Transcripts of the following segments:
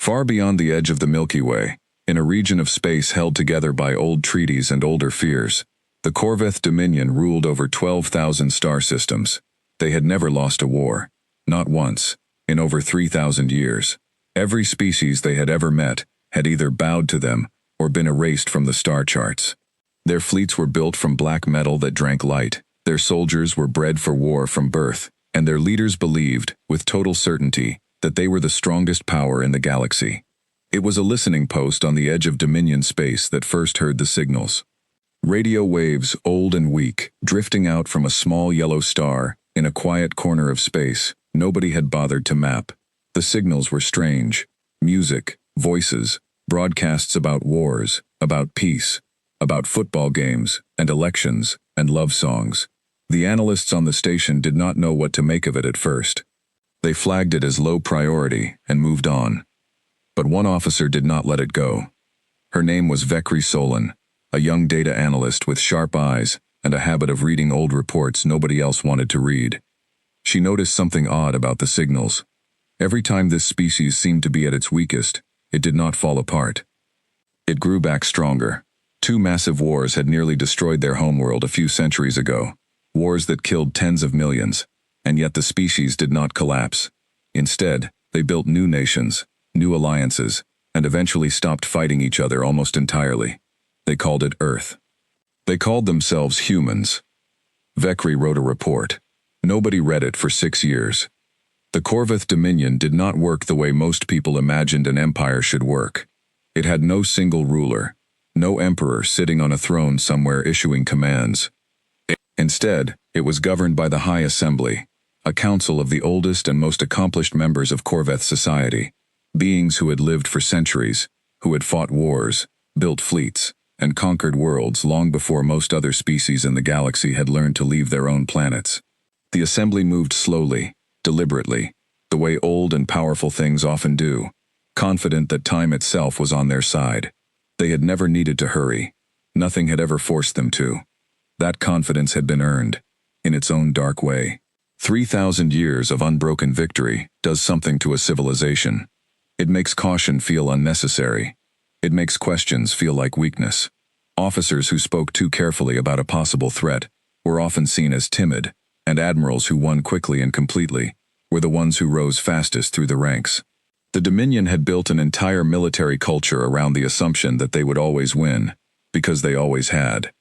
Far beyond the edge of the Milky Way, in a region of space held together by old treaties and older fears, the Corveth Dominion ruled over 12,000 star systems. They had never lost a war. Not once, in over 3,000 years. Every species they had ever met had either bowed to them or been erased from the star charts. Their fleets were built from black metal that drank light. Their soldiers were bred for war from birth, and their leaders believed, with total certainty, that they were the strongest power in the galaxy. It was a listening post on the edge of Dominion space that first heard the signals. Radio waves, old and weak, drifting out from a small yellow star in a quiet corner of space nobody had bothered to map. The signals were strange. Music, voices, broadcasts about wars, about peace, about football games and elections and love songs. The analysts on the station did not know what to make of it at first. They flagged it as low priority and moved on. But one officer did not let it go. Her name was Vekri Solon, a young data analyst with sharp eyes and a habit of reading old reports nobody else wanted to read. She noticed something odd about the signals. Every time this species seemed to be at its weakest, it did not fall apart. It grew back stronger. 2 massive wars had nearly destroyed their homeworld a few centuries ago. Wars that killed tens of millions, and yet the species did not collapse. Instead, they built new nations, new alliances, and eventually stopped fighting each other almost entirely. They called it Earth. They called themselves humans. Vekri wrote a report. Nobody read it for 6 years. The Corveth Dominion did not work the way most people imagined an empire should work. It had no single ruler, no emperor sitting on a throne somewhere issuing commands. Instead, it was governed by the High Assembly, a council of the oldest and most accomplished members of Corveth society, beings who had lived for centuries, who had fought wars, built fleets, and conquered worlds long before most other species in the galaxy had learned to leave their own planets. The assembly moved slowly, deliberately, the way old and powerful things often do, confident that time itself was on their side. They had never needed to hurry. Nothing had ever forced them to. That confidence had been earned, in its own dark way. 3,000 years of unbroken victory does something to a civilization. It makes caution feel unnecessary. It makes questions feel like weakness. Officers who spoke too carefully about a possible threat were often seen as timid, and admirals who won quickly and completely were the ones who rose fastest through the ranks. The Dominion had built an entire military culture around the assumption that they would always win, because they always had.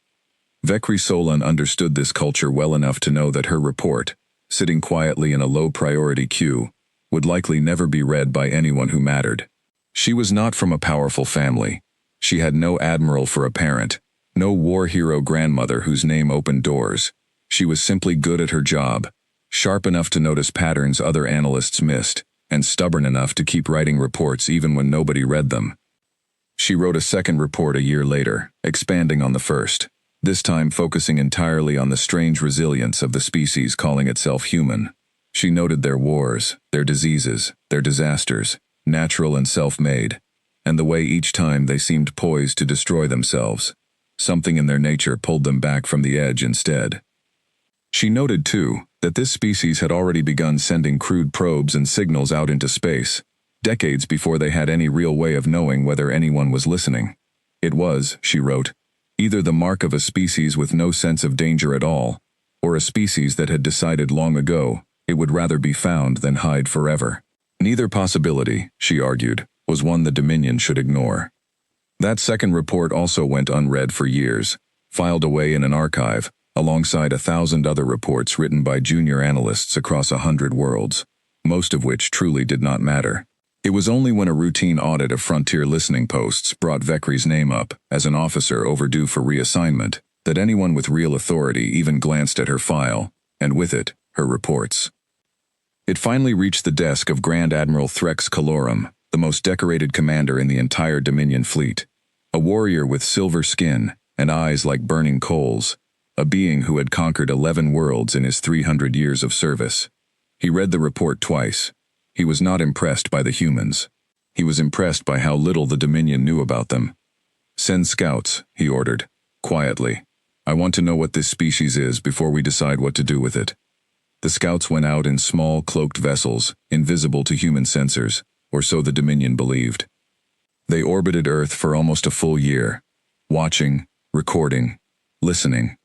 Vekri Solon understood this culture well enough to know that her report, sitting quietly in a low-priority queue, would likely never be read by anyone who mattered. She was not from a powerful family. She had no admiral for a parent, no war hero grandmother whose name opened doors. She was simply good at her job, sharp enough to notice patterns other analysts missed, and stubborn enough to keep writing reports even when nobody read them. She wrote a second report a year later, expanding on the first, this time focusing entirely on the strange resilience of the species calling itself human. She noted their wars, their diseases, their disasters, natural and self-made, and the way each time they seemed poised to destroy themselves. Something in their nature pulled them back from the edge instead. She noted, too, that this species had already begun sending crude probes and signals out into space, decades before they had any real way of knowing whether anyone was listening. It was, she wrote, either the mark of a species with no sense of danger at all, or a species that had decided long ago it would rather be found than hide forever. Neither possibility, she argued, was one the Dominion should ignore. That second report also went unread for years, filed away in an archive, alongside 1,000 other reports written by junior analysts across 100 worlds, most of which truly did not matter. It was only when a routine audit of frontier listening posts brought Vekri's name up as an officer overdue for reassignment that anyone with real authority even glanced at her file, and with it, her reports. It finally reached the desk of Grand Admiral Threx Calorum, the most decorated commander in the entire Dominion fleet, a warrior with silver skin and eyes like burning coals, a being who had conquered 11 worlds in his 300 years of service. He read the report twice. He was not impressed by the humans. He was impressed by how little the Dominion knew about them. "Send scouts," he ordered, quietly. "I want to know what this species is before we decide what to do with it." The scouts went out in small, cloaked vessels, invisible to human sensors, or so the Dominion believed. They orbited Earth for almost a full year, watching, recording, listening.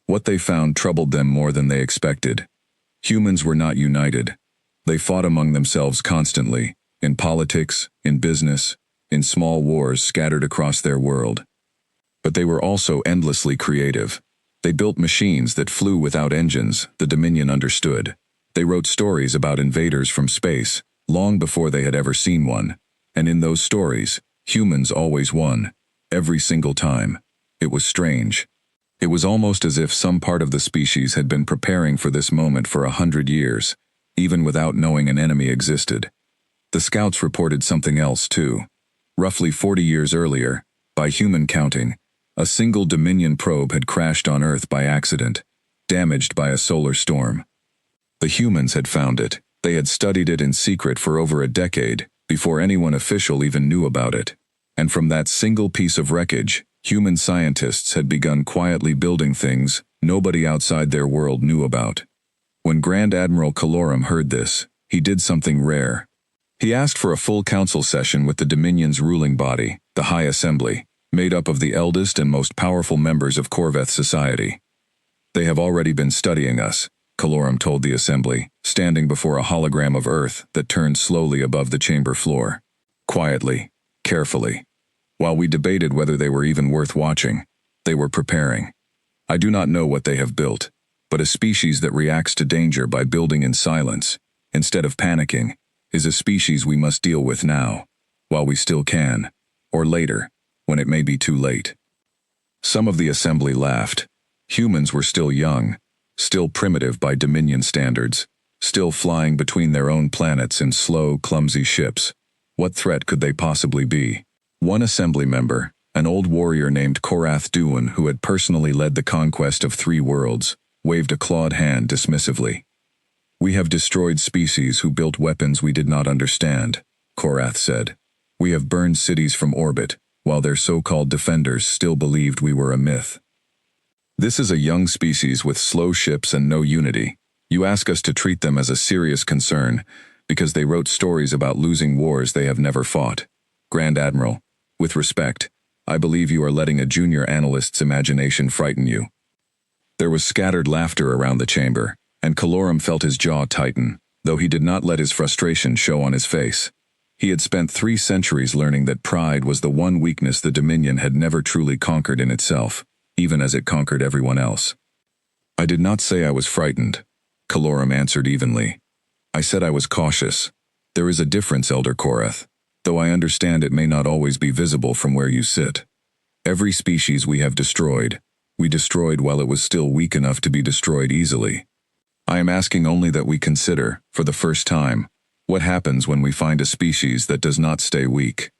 What they found troubled them more than they expected. Humans were not united. They fought among themselves constantly, in politics, in business, in small wars scattered across their world. But they were also endlessly creative. They built machines that flew without engines, the Dominion understood. They wrote stories about invaders from space, long before they had ever seen one. And in those stories, humans always won. Every single time. It was strange. It was almost as if some part of the species had been preparing for this moment for 100 years, even without knowing an enemy existed. The scouts reported something else too. Roughly 40 years earlier, by human counting, a single Dominion probe had crashed on Earth by accident, damaged by a solar storm. The humans had found it. They had studied it in secret for over a decade, before anyone official even knew about it. And from that single piece of wreckage, human scientists had begun quietly building things nobody outside their world knew about. When Grand Admiral Calorum heard this, he did something rare. He asked for a full council session with the Dominion's ruling body, the High Assembly, made up of the eldest and most powerful members of Corveth society. They have already been studying us, Calorum told the Assembly, standing before a hologram of Earth that turned slowly above the chamber floor. Quietly, carefully. While we debated whether they were even worth watching, they were preparing. I do not know what they have built, but a species that reacts to danger by building in silence, instead of panicking, is a species we must deal with now, while we still can, or later, when it may be too late. Some of the Assembly laughed. Humans were still young, still primitive by Dominion standards, still flying between their own planets in slow, clumsy ships. What threat could they possibly be? One Assembly member, an old warrior named Korath Duan who had personally led the conquest of 3 worlds, waved a clawed hand dismissively. "We have destroyed species who built weapons we did not understand," Korath said. "We have burned cities from orbit, while their so-called defenders still believed we were a myth. This is a young species with slow ships and no unity. You ask us to treat them as a serious concern, because they wrote stories about losing wars they have never fought. Grand Admiral, with respect, I believe you are letting a junior analyst's imagination frighten you." There was scattered laughter around the chamber, and Calorum felt his jaw tighten, though he did not let his frustration show on his face. He had spent 3 centuries learning that pride was the one weakness the Dominion had never truly conquered in itself, even as it conquered everyone else. "I did not say I was frightened," Calorum answered evenly. "I said I was cautious. There is a difference, Elder Korath, though I understand it may not always be visible from where you sit. Every species we have destroyed, we destroyed while it was still weak enough to be destroyed easily. I am asking only that we consider, for the first time, what happens when we find a species that does not stay weak."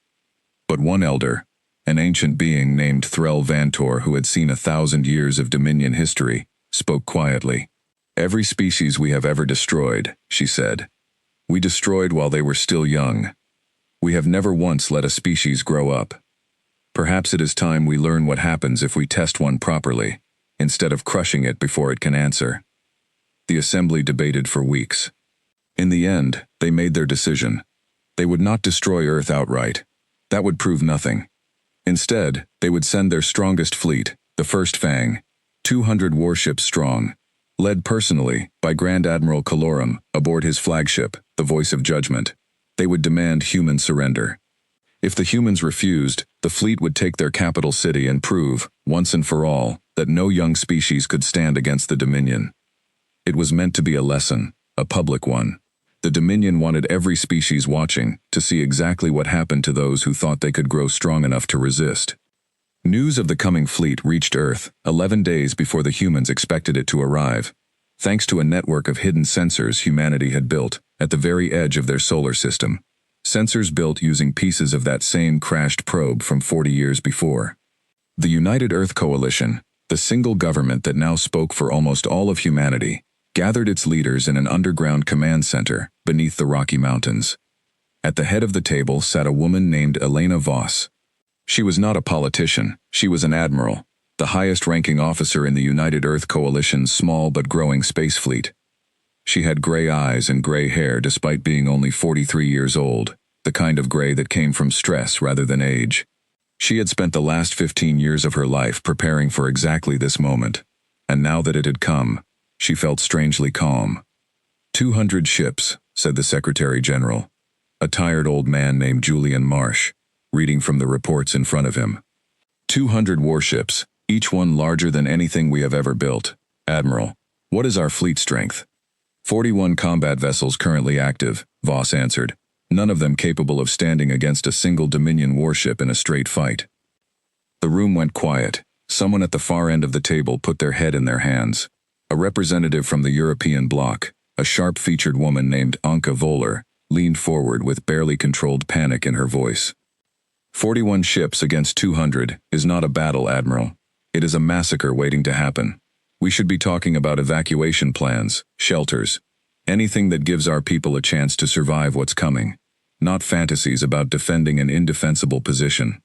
But one elder, an ancient being named Threl Vantor who had seen 1,000 years of Dominion history, spoke quietly. "Every species we have ever destroyed," she said, "we destroyed while they were still young. We have never once let a species grow up. Perhaps it is time we learn what happens if we test one properly, instead of crushing it before it can answer." The Assembly debated for weeks. In the end, they made their decision. They would not destroy Earth outright. That would prove nothing. Instead, they would send their strongest fleet, the First Fang, 200 warships strong, led personally by Grand Admiral Calorum, aboard his flagship, the Voice of Judgment. They would demand human surrender. If the humans refused, the fleet would take their capital city and prove, once and for all, that no young species could stand against the Dominion. It was meant to be a lesson, a public one. The Dominion wanted every species watching to see exactly what happened to those who thought they could grow strong enough to resist. News of the coming fleet reached Earth 11 days before the humans expected it to arrive, thanks to a network of hidden sensors humanity had built at the very edge of their solar system. Sensors built using pieces of that same crashed probe from 40 years before. The United Earth Coalition, the single government that now spoke for almost all of humanity, gathered its leaders in an underground command center beneath the Rocky Mountains. At the head of the table sat a woman named Elena Voss. She was not a politician, she was an admiral, the highest-ranking officer in the United Earth Coalition's small but growing space fleet. She had gray eyes and gray hair despite being only 43 years old, the kind of gray that came from stress rather than age. She had spent the last 15 years of her life preparing for exactly this moment, and now that it had come, she felt strangely calm. 200 ships, said the Secretary General, a tired old man named Julian Marsh, reading from the reports in front of him. 200 warships, each one larger than anything we have ever built. Admiral, what is our fleet strength? 41 combat vessels currently active, Voss answered, none of them capable of standing against a single Dominion warship in a straight fight. The room went quiet. Someone at the far end of the table put their head in their hands. A representative from the European bloc, a sharp-featured woman named Anka Voller, leaned forward with barely controlled panic in her voice. 41 ships against 200 is not a battle, Admiral. It is a massacre waiting to happen. We should be talking about evacuation plans, shelters, anything that gives our people a chance to survive what's coming, not fantasies about defending an indefensible position.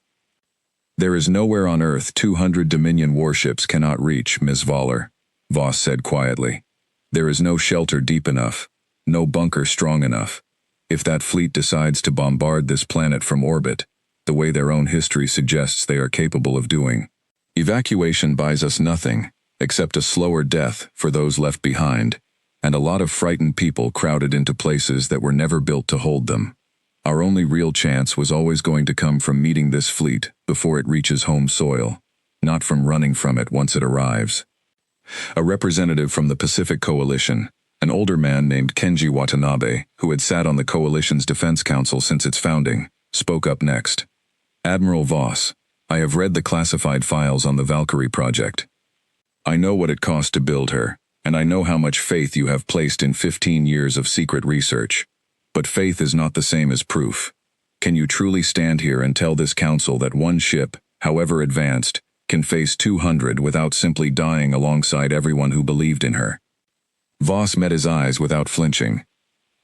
There is nowhere on Earth 200 Dominion warships cannot reach, Ms. Voller, Voss said quietly. There is no shelter deep enough, no bunker strong enough. If that fleet decides to bombard this planet from orbit, the way their own history suggests they are capable of doing, evacuation buys us nothing, except a slower death for those left behind, and a lot of frightened people crowded into places that were never built to hold them. Our only real chance was always going to come from meeting this fleet before it reaches home soil, not from running from it once it arrives. A representative from the Pacific Coalition, an older man named Kenji Watanabe, who had sat on the Coalition's Defense Council since its founding, spoke up next. Admiral Voss, I have read the classified files on the Valkyrie project. I know what it cost to build her, and I know how much faith you have placed in 15 years of secret research. But faith is not the same as proof. Can you truly stand here and tell this council that one ship, however advanced, can face 200 without simply dying alongside everyone who believed in her? Voss met his eyes without flinching.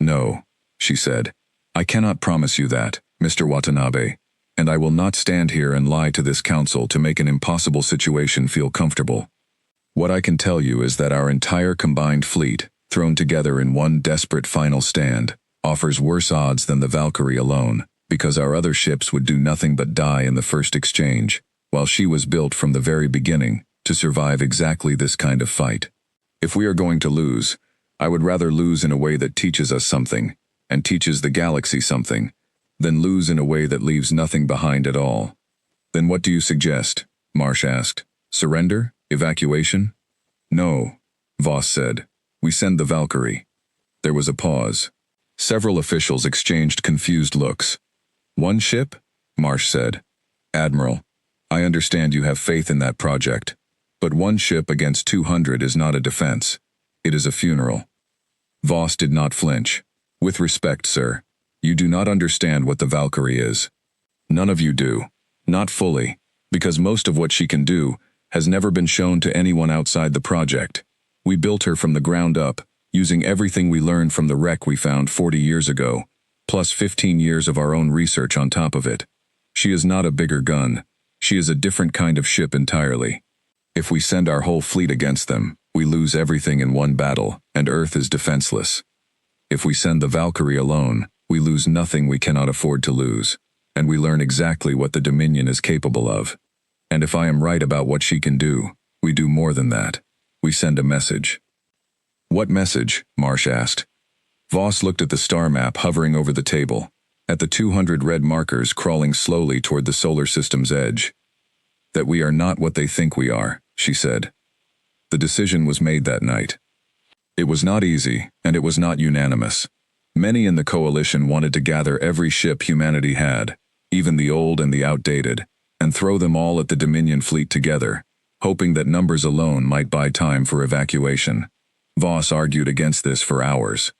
No, she said. I cannot promise you that, Mr. Watanabe, and I will not stand here and lie to this council to make an impossible situation feel comfortable. What I can tell you is that our entire combined fleet, thrown together in one desperate final stand, offers worse odds than the Valkyrie alone, because our other ships would do nothing but die in the first exchange, while she was built from the very beginning to survive exactly this kind of fight. If we are going to lose, I would rather lose in a way that teaches us something, and teaches the galaxy something, than lose in a way that leaves nothing behind at all. Then what do you suggest? Marsh asked. Surrender? Evacuation? No, Voss said. We send the Valkyrie. There was a pause. Several officials exchanged confused looks. One ship? Marsh said. Admiral, I understand you have faith in that project, but one ship against 200 is not a defense. It is a funeral. Voss did not flinch. With respect, sir, you do not understand what the Valkyrie is. None of you do. Not fully, because most of what she can do has never been shown to anyone outside the project. We built her from the ground up, using everything we learned from the wreck we found 40 years ago, plus 15 years of our own research on top of it. She is not a bigger gun. She is a different kind of ship entirely. If we send our whole fleet against them, we lose everything in one battle, and Earth is defenseless. If we send the Valkyrie alone, we lose nothing we cannot afford to lose, and we learn exactly what the Dominion is capable of. And if I am right about what she can do, we do more than that. We send a message. What message? Marsh asked. Voss looked at the star map hovering over the table, at the 200 red markers crawling slowly toward the solar system's edge. That we are not what they think we are, she said. The decision was made that night. It was not easy, and it was not unanimous. Many in the coalition wanted to gather every ship humanity had, even the old and the outdated, and throw them all at the Dominion fleet together, hoping that numbers alone might buy time for evacuation. Voss argued against this for hours.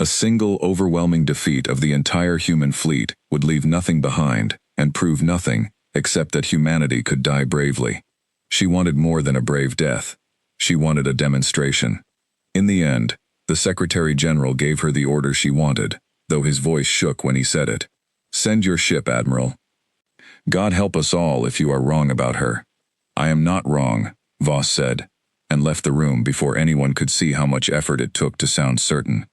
A single overwhelming defeat of the entire human fleet would leave nothing behind and prove nothing except that humanity could die bravely. She wanted more than a brave death. She wanted a demonstration. In the end, the Secretary General gave her the order she wanted, though his voice shook when he said it. Send your ship, Admiral. God help us all if you are wrong about her. I am not wrong, Voss said, and left the room before anyone could see how much effort it took to sound certain.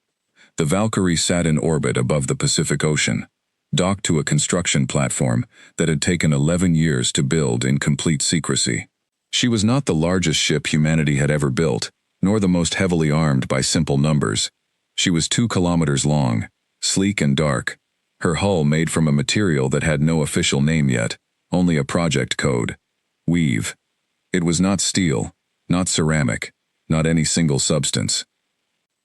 The Valkyrie sat in orbit above the Pacific Ocean, docked to a construction platform that had taken 11 years to build in complete secrecy. She was not the largest ship humanity had ever built, nor the most heavily armed by simple numbers. She was 2 kilometers long, sleek and dark, her hull made from a material that had no official name yet, only a project code: weave. It was not steel, not ceramic, not any single substance.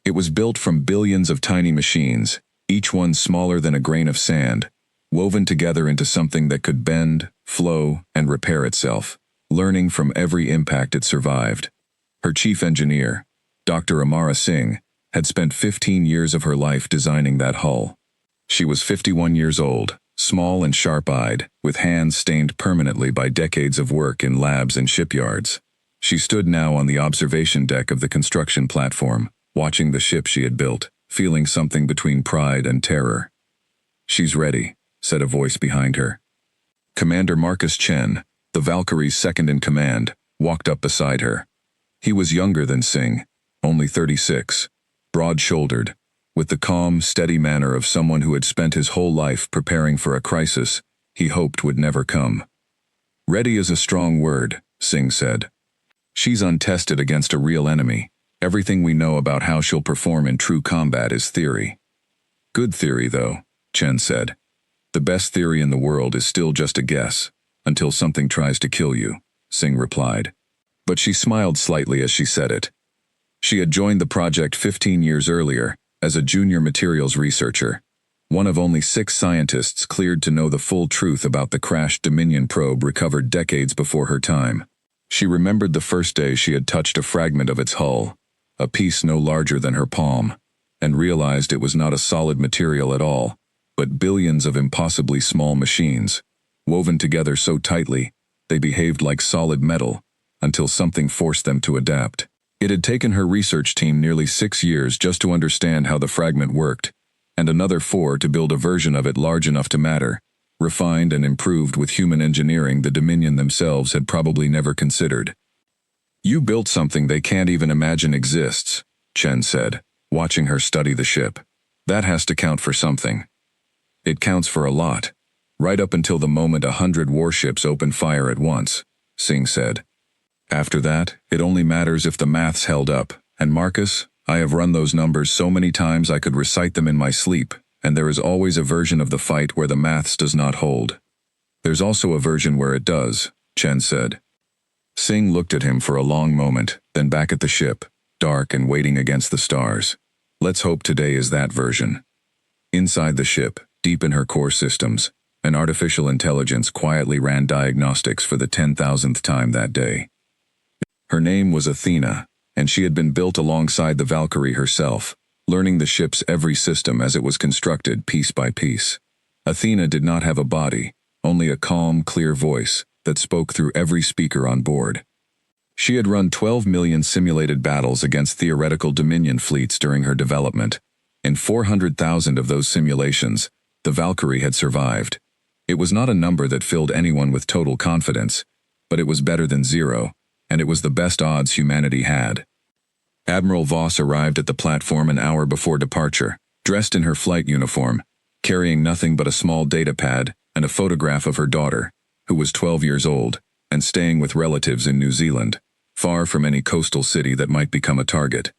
It was built from billions of tiny machines, each one smaller than a grain of sand, woven together into something that could bend, flow, and repair itself, learning from every impact it survived. Her chief engineer, Dr. Amara Singh, had spent 15 years of her life designing that hull. She was 51 years old, small and sharp-eyed, with hands stained permanently by decades of work in labs and shipyards. She stood now on the observation deck of the construction platform, watching the ship she had built, feeling something between pride and terror. "She's ready," said a voice behind her. Commander Marcus Chen, the Valkyrie's second-in-command, walked up beside her. He was younger than Singh, only 36, broad-shouldered, with the calm, steady manner of someone who had spent his whole life preparing for a crisis he hoped would never come. "Ready is a strong word," Singh said. "She's untested against a real enemy. Everything we know about how she'll perform in true combat is theory." "Good theory, though," Chen said. "The best theory in the world is still just a guess, until something tries to kill you," Singh replied. But she smiled slightly as she said it. She had joined the project 15 years earlier, as a junior materials researcher, one of only 6 scientists cleared to know the full truth about the crashed Dominion probe recovered decades before her time. She remembered the first day she had touched a fragment of its hull, a piece no larger than her palm, and realized it was not a solid material at all, but billions of impossibly small machines, woven together so tightly they behaved like solid metal until something forced them to adapt. It had taken her research team nearly 6 years just to understand how the fragment worked, and another 4 to build a version of it large enough to matter, refined and improved with human engineering the Dominion themselves had probably never considered. "You built something they can't even imagine exists," Chen said, watching her study the ship. "That has to count for something." "It counts for a lot, right up until the moment 100 warships open fire at once," Singh said. "After that, it only matters if the maths held up, and Marcus, I have run those numbers so many times I could recite them in my sleep, and there is always a version of the fight where the maths does not hold." "There's also a version where it does," Chen said. Singh looked at him for a long moment, then back at the ship, dark and waiting against the stars. "Let's hope today is that version." Inside the ship, deep in her core systems, an artificial intelligence quietly ran diagnostics for the 10,000th time that day. Her name was Athena, and she had been built alongside the Valkyrie herself, learning the ship's every system as it was constructed piece by piece. Athena did not have a body, only a calm, clear voice that spoke through every speaker on board. She had run 12 million simulated battles against theoretical Dominion fleets during her development. In 400,000 of those simulations, the Valkyrie had survived. It was not a number that filled anyone with total confidence, but it was better than 0, and it was the best odds humanity had. Admiral Voss arrived at the platform an hour before departure, dressed in her flight uniform, carrying nothing but a small data pad and a photograph of her daughter, who was 12 years old, and staying with relatives in New Zealand, far from any coastal city that might become a target.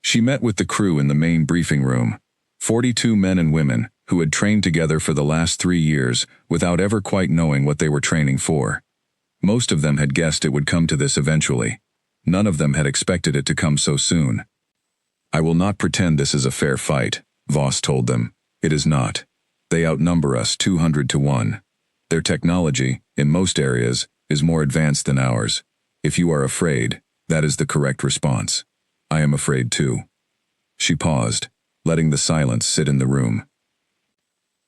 She met with the crew in the main briefing room, 42 men and women who had trained together for the last 3 years without ever quite knowing what they were training for. Most of them had guessed it would come to this eventually. None of them had expected it to come so soon. "I will not pretend this is a fair fight," Voss told them. "It is not. They outnumber us 200 to 1. Their technology, in most areas, is more advanced than ours. If you are afraid, that is the correct response. I am afraid too." She paused, letting the silence sit in the room.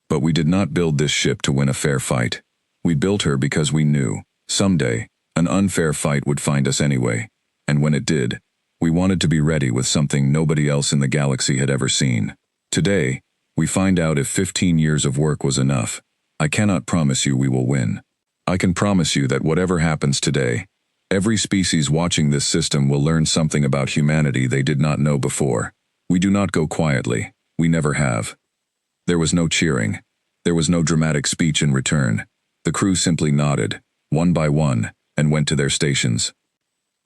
"But we did not build this ship to win a fair fight. We built her because we knew, someday, an unfair fight would find us anyway, and when it did, we wanted to be ready with something nobody else in the galaxy had ever seen. Today, we find out if 15 years of work was enough. I cannot promise you we will win. I can promise you that whatever happens today, every species watching this system will learn something about humanity they did not know before. We do not go quietly. We never have." There was no cheering. There was no dramatic speech in return. The crew simply nodded, one by one, and went to their stations.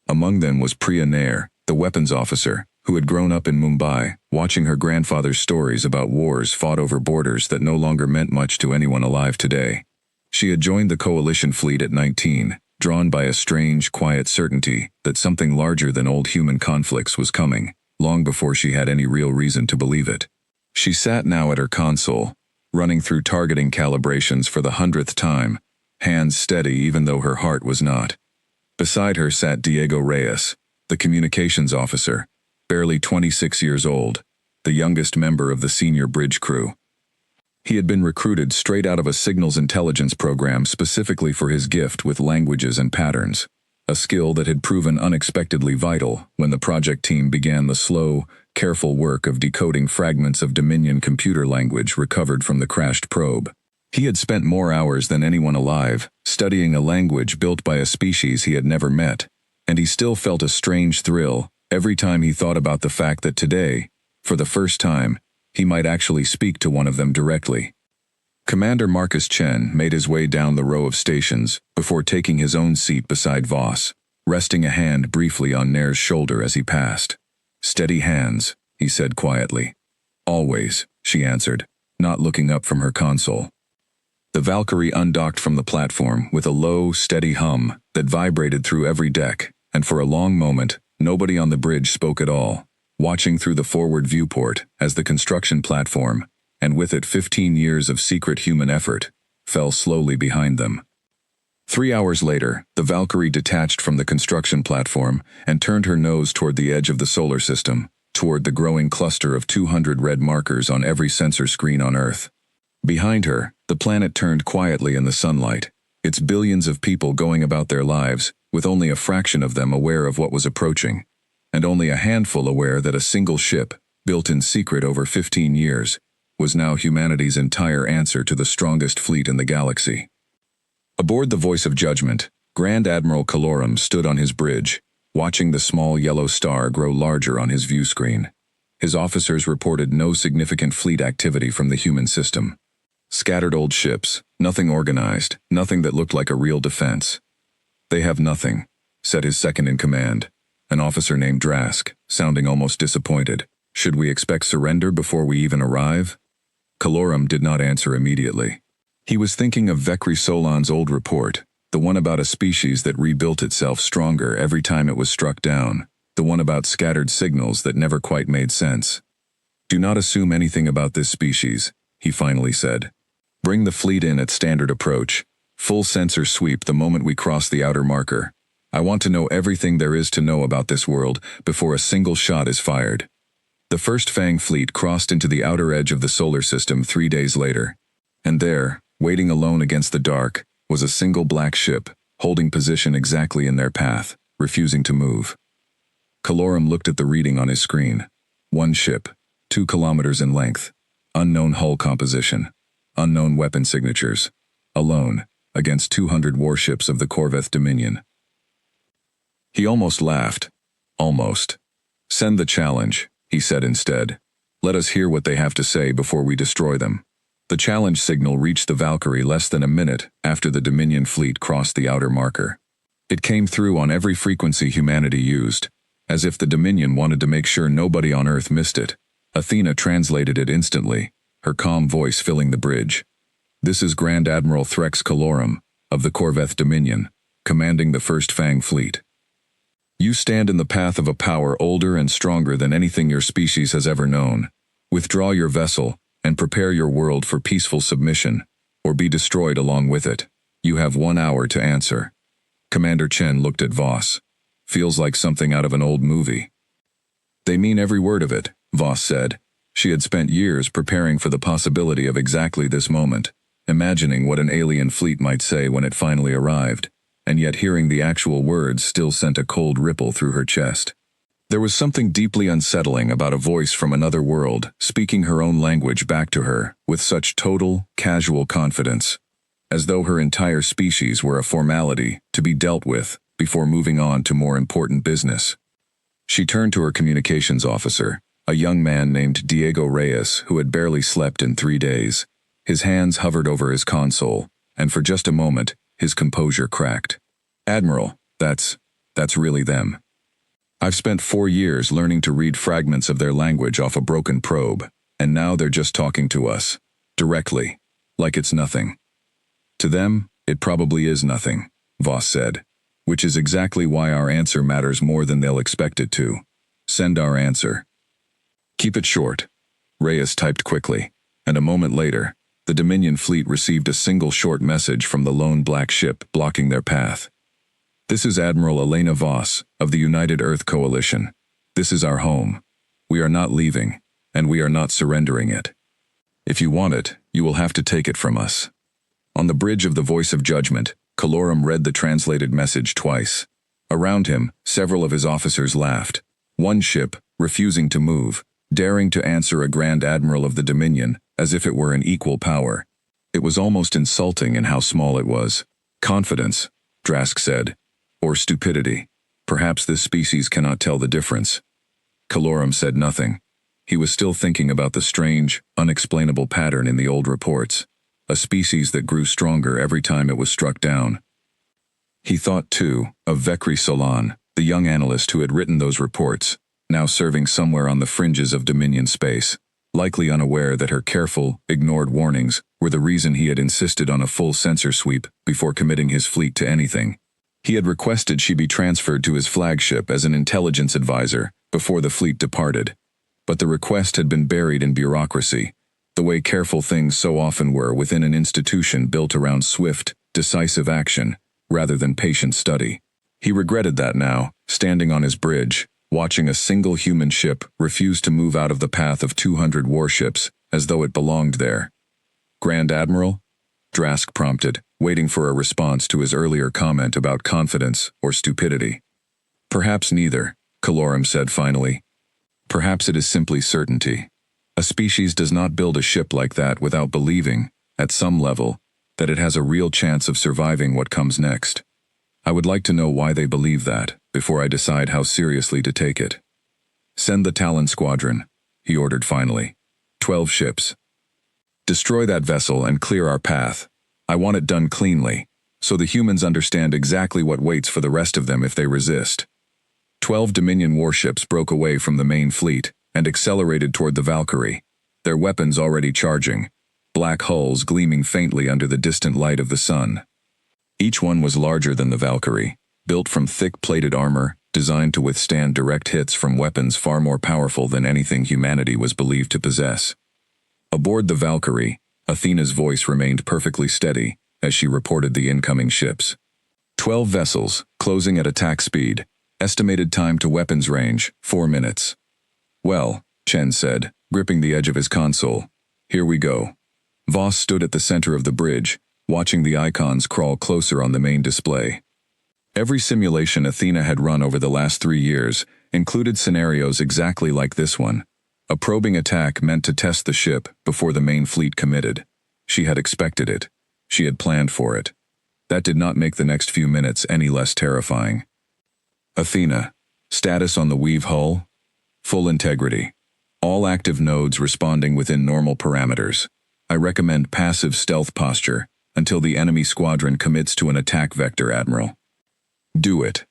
Among them was Priya Nair, the weapons officer, who had grown up in Mumbai, watching her grandfather's stories about wars fought over borders that no longer meant much to anyone alive today. She had joined the coalition fleet at 19, drawn by a strange, quiet certainty that something larger than old human conflicts was coming, long before she had any real reason to believe it. She sat now at her console, running through targeting calibrations for the 100th time, hands steady even though her heart was not. Beside her sat Diego Reyes, the communications officer, barely 26 years old, the youngest member of the senior bridge crew. He had been recruited straight out of a signals intelligence program specifically for his gift with languages and patterns, a skill that had proven unexpectedly vital when the project team began the slow, careful work of decoding fragments of Dominion computer language recovered from the crashed probe. He had spent more hours than anyone alive, studying a language built by a species he had never met, and he still felt a strange thrill every time he thought about the fact that today, for the first time, he might actually speak to one of them directly. Commander Marcus Chen made his way down the row of stations before taking his own seat beside Voss, resting a hand briefly on Nair's shoulder as he passed. "Steady hands," he said quietly. "Always," she answered, not looking up from her console. The Valkyrie undocked from the platform with a low, steady hum that vibrated through every deck, and for a long moment, nobody on the bridge spoke at all, watching through the forward viewport as the construction platform, and with it 15 years of secret human effort, fell slowly behind them. 3 hours later, the Valkyrie detached from the construction platform and turned her nose toward the edge of the solar system, toward the growing cluster of 200 red markers on every sensor screen on Earth. Behind her, the planet turned quietly in the sunlight, its billions of people going about their lives, with only a fraction of them aware of what was approaching, and only a handful aware that a single ship, built in secret over 15 years, was now humanity's entire answer to the strongest fleet in the galaxy. Aboard the Voice of Judgment, Grand Admiral Kalorum stood on his bridge, watching the small yellow star grow larger on his view screen. His officers reported no significant fleet activity from the human system. Scattered old ships, nothing organized, nothing that looked like a real defense. "They have nothing," said his second-in-command, an officer named Drask, sounding almost disappointed. "Should we expect surrender before we even arrive?" Kalorum did not answer immediately. He was thinking of Vekri Solan's old report, the one about a species that rebuilt itself stronger every time it was struck down, the one about scattered signals that never quite made sense. "Do not assume anything about this species," he finally said. "Bring the fleet in at standard approach. Full sensor sweep the moment we cross the outer marker. I want to know everything there is to know about this world before a single shot is fired." The first Fang fleet crossed into the outer edge of the solar system 3 days later. And there, waiting alone against the dark, was a single black ship, holding position exactly in their path, refusing to move. Kalorum looked at the reading on his screen. 1 ship, 2 kilometers in length, unknown hull composition, unknown weapon signatures, alone, against 200 warships of the Corveth Dominion. He almost laughed. Almost. "Send the challenge," he said instead. "Let us hear what they have to say before we destroy them." The challenge signal reached the Valkyrie less than a minute after the Dominion fleet crossed the outer marker. It came through on every frequency humanity used, as if the Dominion wanted to make sure nobody on Earth missed it. Athena translated it instantly, her calm voice filling the bridge. "This is Grand Admiral Threx Kalorum, of the Corveth Dominion, commanding the First Fang Fleet. You stand in the path of a power older and stronger than anything your species has ever known. Withdraw your vessel, and prepare your world for peaceful submission, or be destroyed along with it. You have 1 hour to answer." Commander Chen looked at Voss. "Feels like something out of an old movie." "They mean every word of it," Voss said. She had spent years preparing for the possibility of exactly this moment, imagining what an alien fleet might say when it finally arrived, and yet hearing the actual words still sent a cold ripple through her chest. There was something deeply unsettling about a voice from another world speaking her own language back to her with such total, casual confidence, as though her entire species were a formality to be dealt with before moving on to more important business. She turned to her communications officer, a young man named Diego Reyes who had barely slept in 3 days. His hands hovered over his console, and for just a moment, his composure cracked. "Admiral, that's really them. I've spent 4 years learning to read fragments of their language off a broken probe, and now they're just talking to us, directly, like it's nothing." "To them, it probably is nothing," Voss said, "which is exactly why our answer matters more than they'll expect it to. Send our answer." "Keep it short," Reyes typed quickly, and a moment later, the Dominion fleet received a single short message from the lone black ship blocking their path. "This is Admiral Elena Voss of the United Earth Coalition. This is our home. We are not leaving, and we are not surrendering it. If you want it, you will have to take it from us." On the bridge of the Voice of Judgment, Calorum read the translated message twice. Around him, several of his officers laughed. One ship, refusing to move, daring to answer a Grand Admiral of the Dominion as if it were an equal power. It was almost insulting in how small it was. "Confidence," Drask said, "or stupidity. Perhaps this species cannot tell the difference." Calorum said nothing. He was still thinking about the strange, unexplainable pattern in the old reports. A species that grew stronger every time it was struck down. He thought, too, of Vekri Solan, the young analyst who had written those reports, now serving somewhere on the fringes of Dominion space, likely unaware that her careful, ignored warnings were the reason he had insisted on a full sensor sweep before committing his fleet to anything. He had requested she be transferred to his flagship as an intelligence advisor before the fleet departed, but the request had been buried in bureaucracy, the way careful things so often were within an institution built around swift, decisive action, rather than patient study. He regretted that now, standing on his bridge, watching a single human ship refuse to move out of the path of 200 warships, as though it belonged there. "Grand Admiral?" Drask prompted, waiting for a response to his earlier comment about confidence or stupidity. "Perhaps neither," Calorum said finally. "Perhaps it is simply certainty. A species does not build a ship like that without believing, at some level, that it has a real chance of surviving what comes next. I would like to know why they believe that, before I decide how seriously to take it." "Send the Talon Squadron," he ordered finally. 12 ships. "Destroy that vessel and clear our path. I want it done cleanly, so the humans understand exactly what waits for the rest of them if they resist." 12 Dominion warships broke away from the main fleet and accelerated toward the Valkyrie, their weapons already charging, black hulls gleaming faintly under the distant light of the sun. Each one was larger than the Valkyrie, built from thick-plated armor, designed to withstand direct hits from weapons far more powerful than anything humanity was believed to possess. Aboard the Valkyrie, Athena's voice remained perfectly steady as she reported the incoming ships. 12 vessels, closing at attack speed, estimated time to weapons range, 4 minutes. "Well," Chen said, gripping the edge of his console, "here we go." Voss stood at the center of the bridge, watching the icons crawl closer on the main display. Every simulation Athena had run over the last 3 years included scenarios exactly like this one. A probing attack meant to test the ship before the main fleet committed. She had expected it. She had planned for it. That did not make the next few minutes any less terrifying. "Athena, status on the weave hull? Full integrity. All active nodes responding within normal parameters. I recommend passive stealth posture until the enemy squadron commits to an attack vector, Admiral." "Do it."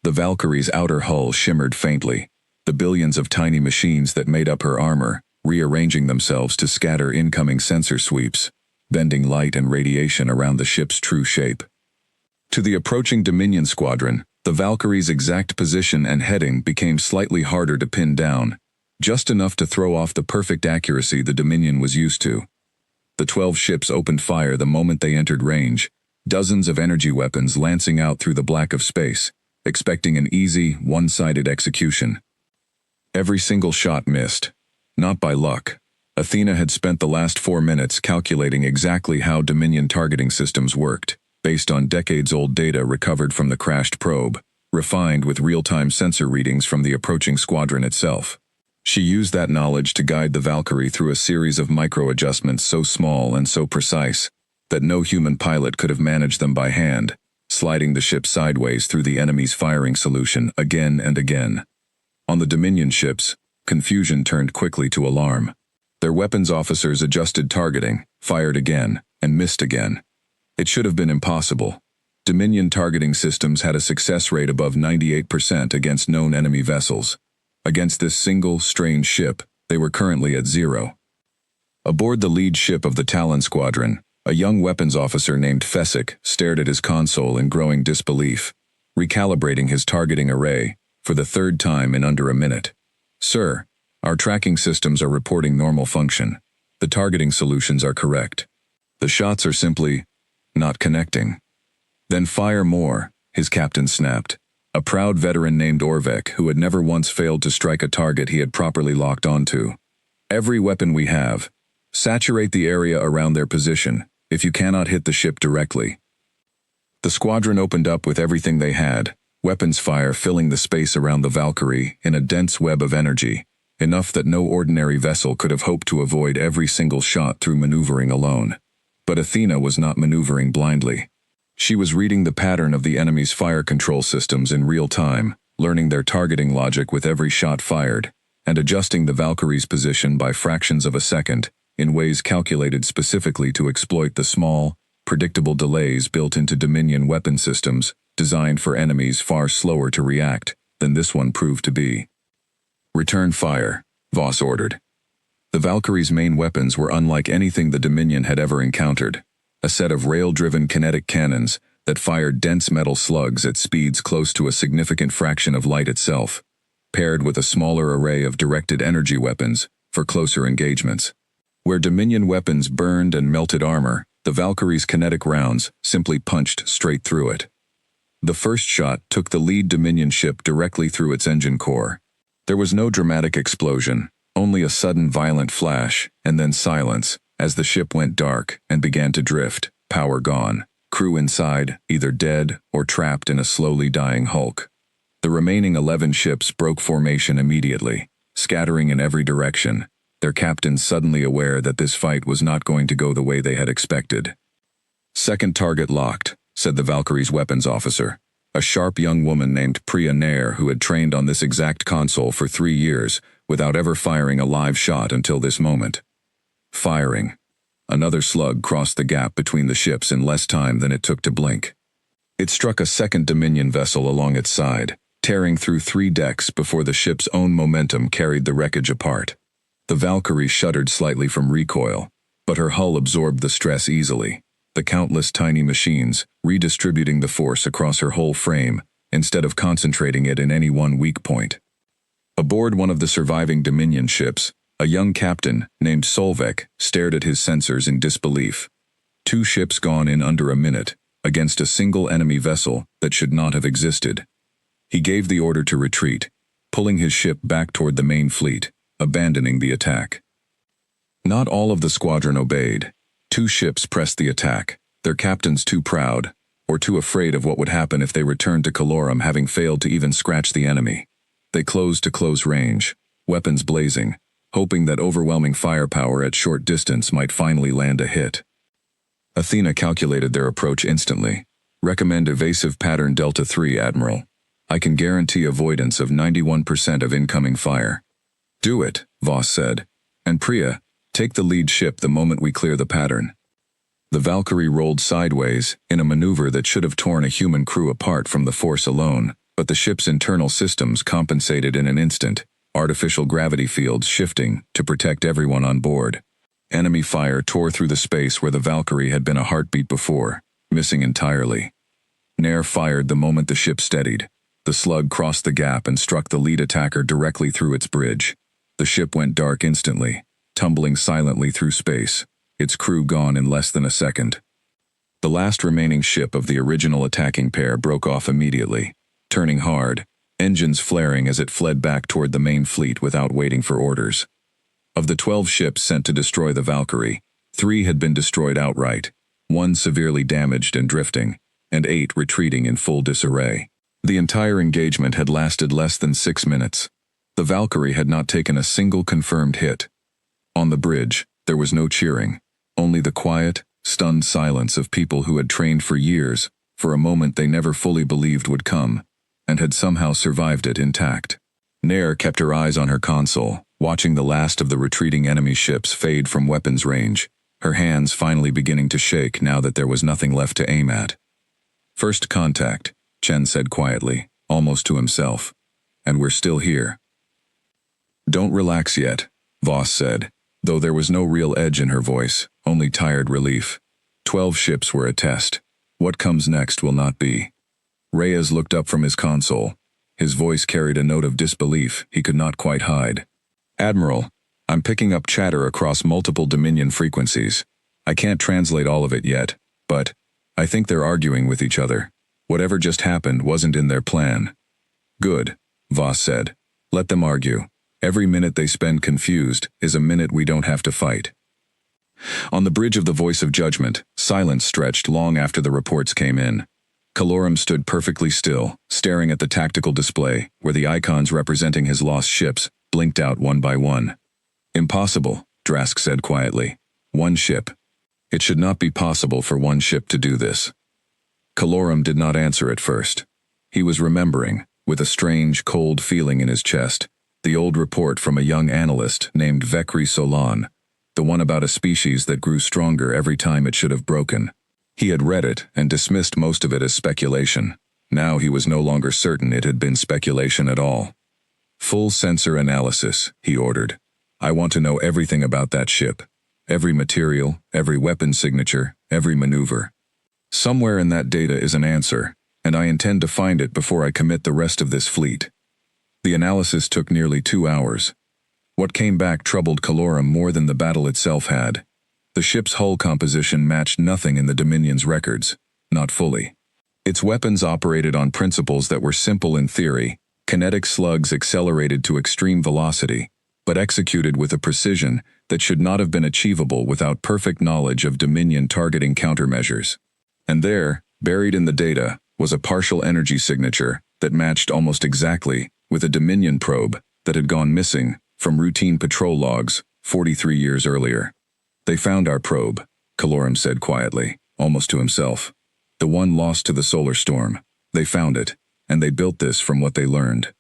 The Valkyrie's outer hull shimmered faintly, the billions of tiny machines that made up her armor rearranging themselves to scatter incoming sensor sweeps, bending light and radiation around the ship's true shape. To the approaching Dominion squadron, the Valkyrie's exact position and heading became slightly harder to pin down, just enough to throw off the perfect accuracy the Dominion was used to. The 12 ships opened fire the moment they entered range, dozens of energy weapons lancing out through the black of space, expecting an easy, one-sided execution. Every single shot missed. Not by luck. Athena had spent the last 4 minutes calculating exactly how Dominion targeting systems worked, based on decades-old data recovered from the crashed probe, refined with real-time sensor readings from the approaching squadron itself. She used that knowledge to guide the Valkyrie through a series of micro-adjustments so small and so precise that no human pilot could have managed them by hand, sliding the ship sideways through the enemy's firing solution again and again. On the Dominion ships, confusion turned quickly to alarm. Their weapons officers adjusted targeting, fired again, and missed again. It should have been impossible. Dominion targeting systems had a success rate above 98% against known enemy vessels. Against this single, strange ship, they were currently at 0. Aboard the lead ship of the Talon Squadron, a young weapons officer named Fessick stared at his console in growing disbelief, recalibrating his targeting array for the third time in under a minute. "Sir, our tracking systems are reporting normal function. The targeting solutions are correct. The shots are simply not connecting." "Then fire more," his captain snapped. A proud veteran named Orvek who had never once failed to strike a target he had properly locked onto. "Every weapon we have. Saturate the area around their position, if you cannot hit the ship directly." The squadron opened up with everything they had, weapons fire filling the space around the Valkyrie in a dense web of energy, enough that no ordinary vessel could have hoped to avoid every single shot through maneuvering alone. But Athena was not maneuvering blindly. She was reading the pattern of the enemy's fire control systems in real time, learning their targeting logic with every shot fired, and adjusting the Valkyrie's position by fractions of a second, in ways calculated specifically to exploit the small, predictable delays built into Dominion weapon systems designed for enemies far slower to react than this one proved to be. "Return fire," Voss ordered. The Valkyrie's main weapons were unlike anything the Dominion had ever encountered. A set of rail-driven kinetic cannons that fired dense metal slugs at speeds close to a significant fraction of light itself, paired with a smaller array of directed energy weapons for closer engagements. Where Dominion weapons burned and melted armor, the Valkyrie's kinetic rounds simply punched straight through it. The first shot took the lead Dominion ship directly through its engine core. There was no dramatic explosion, only a sudden violent flash, and then silence, as the ship went dark and began to drift, power gone, crew inside, either dead or trapped in a slowly dying hulk. The remaining 11 ships broke formation immediately, scattering in every direction, their captains suddenly aware that this fight was not going to go the way they had expected. "Second target locked," said the Valkyrie's weapons officer, a sharp young woman named Priya Nair who had trained on this exact console for 3 years without ever firing a live shot until this moment. Firing. Another slug crossed the gap between the ships in less time than it took to blink. It struck a second Dominion vessel along its side, tearing through 3 decks before the ship's own momentum carried the wreckage apart. The Valkyrie shuddered slightly from recoil, but her hull absorbed the stress easily, the countless tiny machines redistributing the force across her whole frame instead of concentrating it in any one weak point. Aboard one of the surviving Dominion ships, a young captain named Solvek stared at his sensors in disbelief. 2 ships gone in under a minute, against a single enemy vessel that should not have existed. He gave the order to retreat, pulling his ship back toward the main fleet, abandoning the attack. Not all of the squadron obeyed. 2 ships pressed the attack, their captains too proud, or too afraid of what would happen if they returned to Calorum having failed to even scratch the enemy. They closed to close range, weapons blazing, hoping that overwhelming firepower at short distance might finally land a hit. Athena calculated their approach instantly. "Recommend evasive pattern Delta 3, Admiral. I can guarantee avoidance of 91% of incoming fire." "Do it," Voss said. "And Priya, take the lead ship the moment we clear the pattern." The Valkyrie rolled sideways in a maneuver that should have torn a human crew apart from the force alone, but the ship's internal systems compensated in an instant, artificial gravity fields shifting to protect everyone on board. Enemy fire tore through the space where the Valkyrie had been a heartbeat before, missing entirely. Nair fired the moment the ship steadied. The slug crossed the gap and struck the lead attacker directly through its bridge. The ship went dark instantly, tumbling silently through space, its crew gone in less than a second. The last remaining ship of the original attacking pair broke off immediately, turning hard, engines flaring as it fled back toward the main fleet without waiting for orders. Of the 12 ships sent to destroy the Valkyrie, 3 had been destroyed outright, 1 severely damaged and drifting, and 8 retreating in full disarray. The entire engagement had lasted less than 6 minutes. The Valkyrie had not taken a single confirmed hit. On the bridge, there was no cheering, only the quiet, stunned silence of people who had trained for years, for a moment they never fully believed would come, and had somehow survived it intact. Nair kept her eyes on her console, watching the last of the retreating enemy ships fade from weapons range, her hands finally beginning to shake now that there was nothing left to aim at. "First contact," Chen said quietly, almost to himself. "And we're still here." "Don't relax yet," Voss said, though there was no real edge in her voice, only tired relief. 12 ships were a test. What comes next will not be. Reyes looked up from his console. His voice carried a note of disbelief he could not quite hide. "Admiral, I'm picking up chatter across multiple Dominion frequencies. I can't translate all of it yet, but I think they're arguing with each other. Whatever just happened wasn't in their plan." "Good," Voss said. "Let them argue. Every minute they spend confused is a minute we don't have to fight." On the bridge of the Voice of Judgment, silence stretched long after the reports came in. Calorum stood perfectly still, staring at the tactical display, where the icons representing his lost ships blinked out one by one. "Impossible," Drask said quietly. "One ship. It should not be possible for one ship to do this." Calorum did not answer at first. He was remembering, with a strange, cold feeling in his chest, the old report from a young analyst named Vekri Solan, the one about a species that grew stronger every time it should have broken. He had read it and dismissed most of it as speculation. Now he was no longer certain it had been speculation at all. "Full sensor analysis," he ordered. "I want to know everything about that ship. Every material, every weapon signature, every maneuver. Somewhere in that data is an answer, and I intend to find it before I commit the rest of this fleet." The analysis took nearly 2 hours. What came back troubled Calorum more than the battle itself had. The ship's hull composition matched nothing in the Dominion's records, not fully. Its weapons operated on principles that were simple in theory, kinetic slugs accelerated to extreme velocity, but executed with a precision that should not have been achievable without perfect knowledge of Dominion targeting countermeasures. And there, buried in the data, was a partial energy signature that matched almost exactly with a Dominion probe that had gone missing from routine patrol logs 43 years earlier. "They found our probe," Calorum said quietly, almost to himself. "The one lost to the solar storm. They found it, and they built this from what they learned."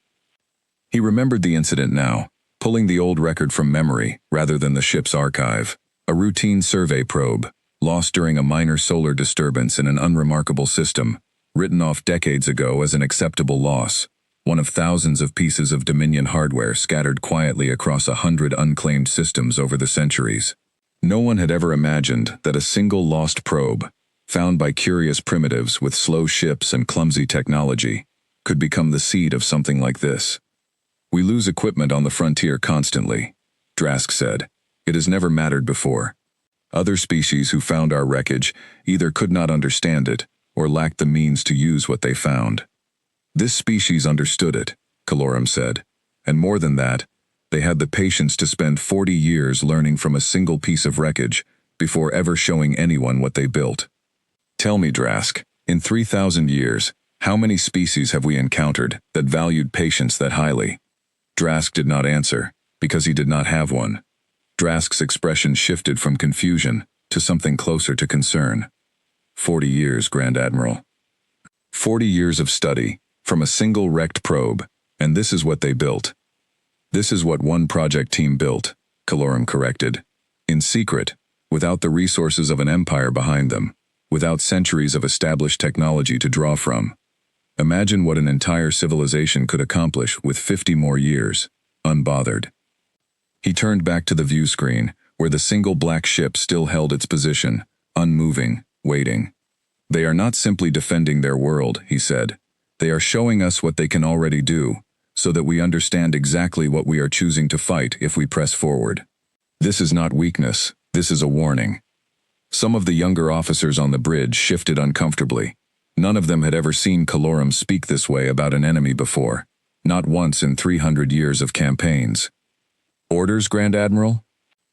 He remembered the incident now, pulling the old record from memory rather than the ship's archive. A routine survey probe, lost during a minor solar disturbance in an unremarkable system, written off decades ago as an acceptable loss. One of thousands of pieces of Dominion hardware scattered quietly across 100 unclaimed systems over the centuries. No one had ever imagined that a single lost probe, found by curious primitives with slow ships and clumsy technology, could become the seed of something like this. "We lose equipment on the frontier constantly," Drask said. "It has never mattered before. Other species who found our wreckage either could not understand it or lacked the means to use what they found. This species understood it," Calorum said, "and more than that, they had the patience to spend 40 years learning from a single piece of wreckage before ever showing anyone what they built. Tell me, Drask, in 3,000 years, how many species have we encountered that valued patience that highly?" Drask did not answer, because he did not have one. Drask's expression shifted from confusion to something closer to concern. 40 years, Grand Admiral. 40 years of study, from a single wrecked probe, and this is what they built. "This is what one project team built," Calorum corrected. "In secret, without the resources of an empire behind them, without centuries of established technology to draw from. Imagine what an entire civilization could accomplish with 50 more years, unbothered." He turned back to the view screen, where the single black ship still held its position, unmoving, waiting. "They are not simply defending their world," he said. "They are showing us what they can already do, so that we understand exactly what we are choosing to fight if we press forward. This is not weakness, this is a warning." Some of the younger officers on the bridge shifted uncomfortably. None of them had ever seen Calorum speak this way about an enemy before, not once in 300 years of campaigns. "Orders, Grand Admiral?"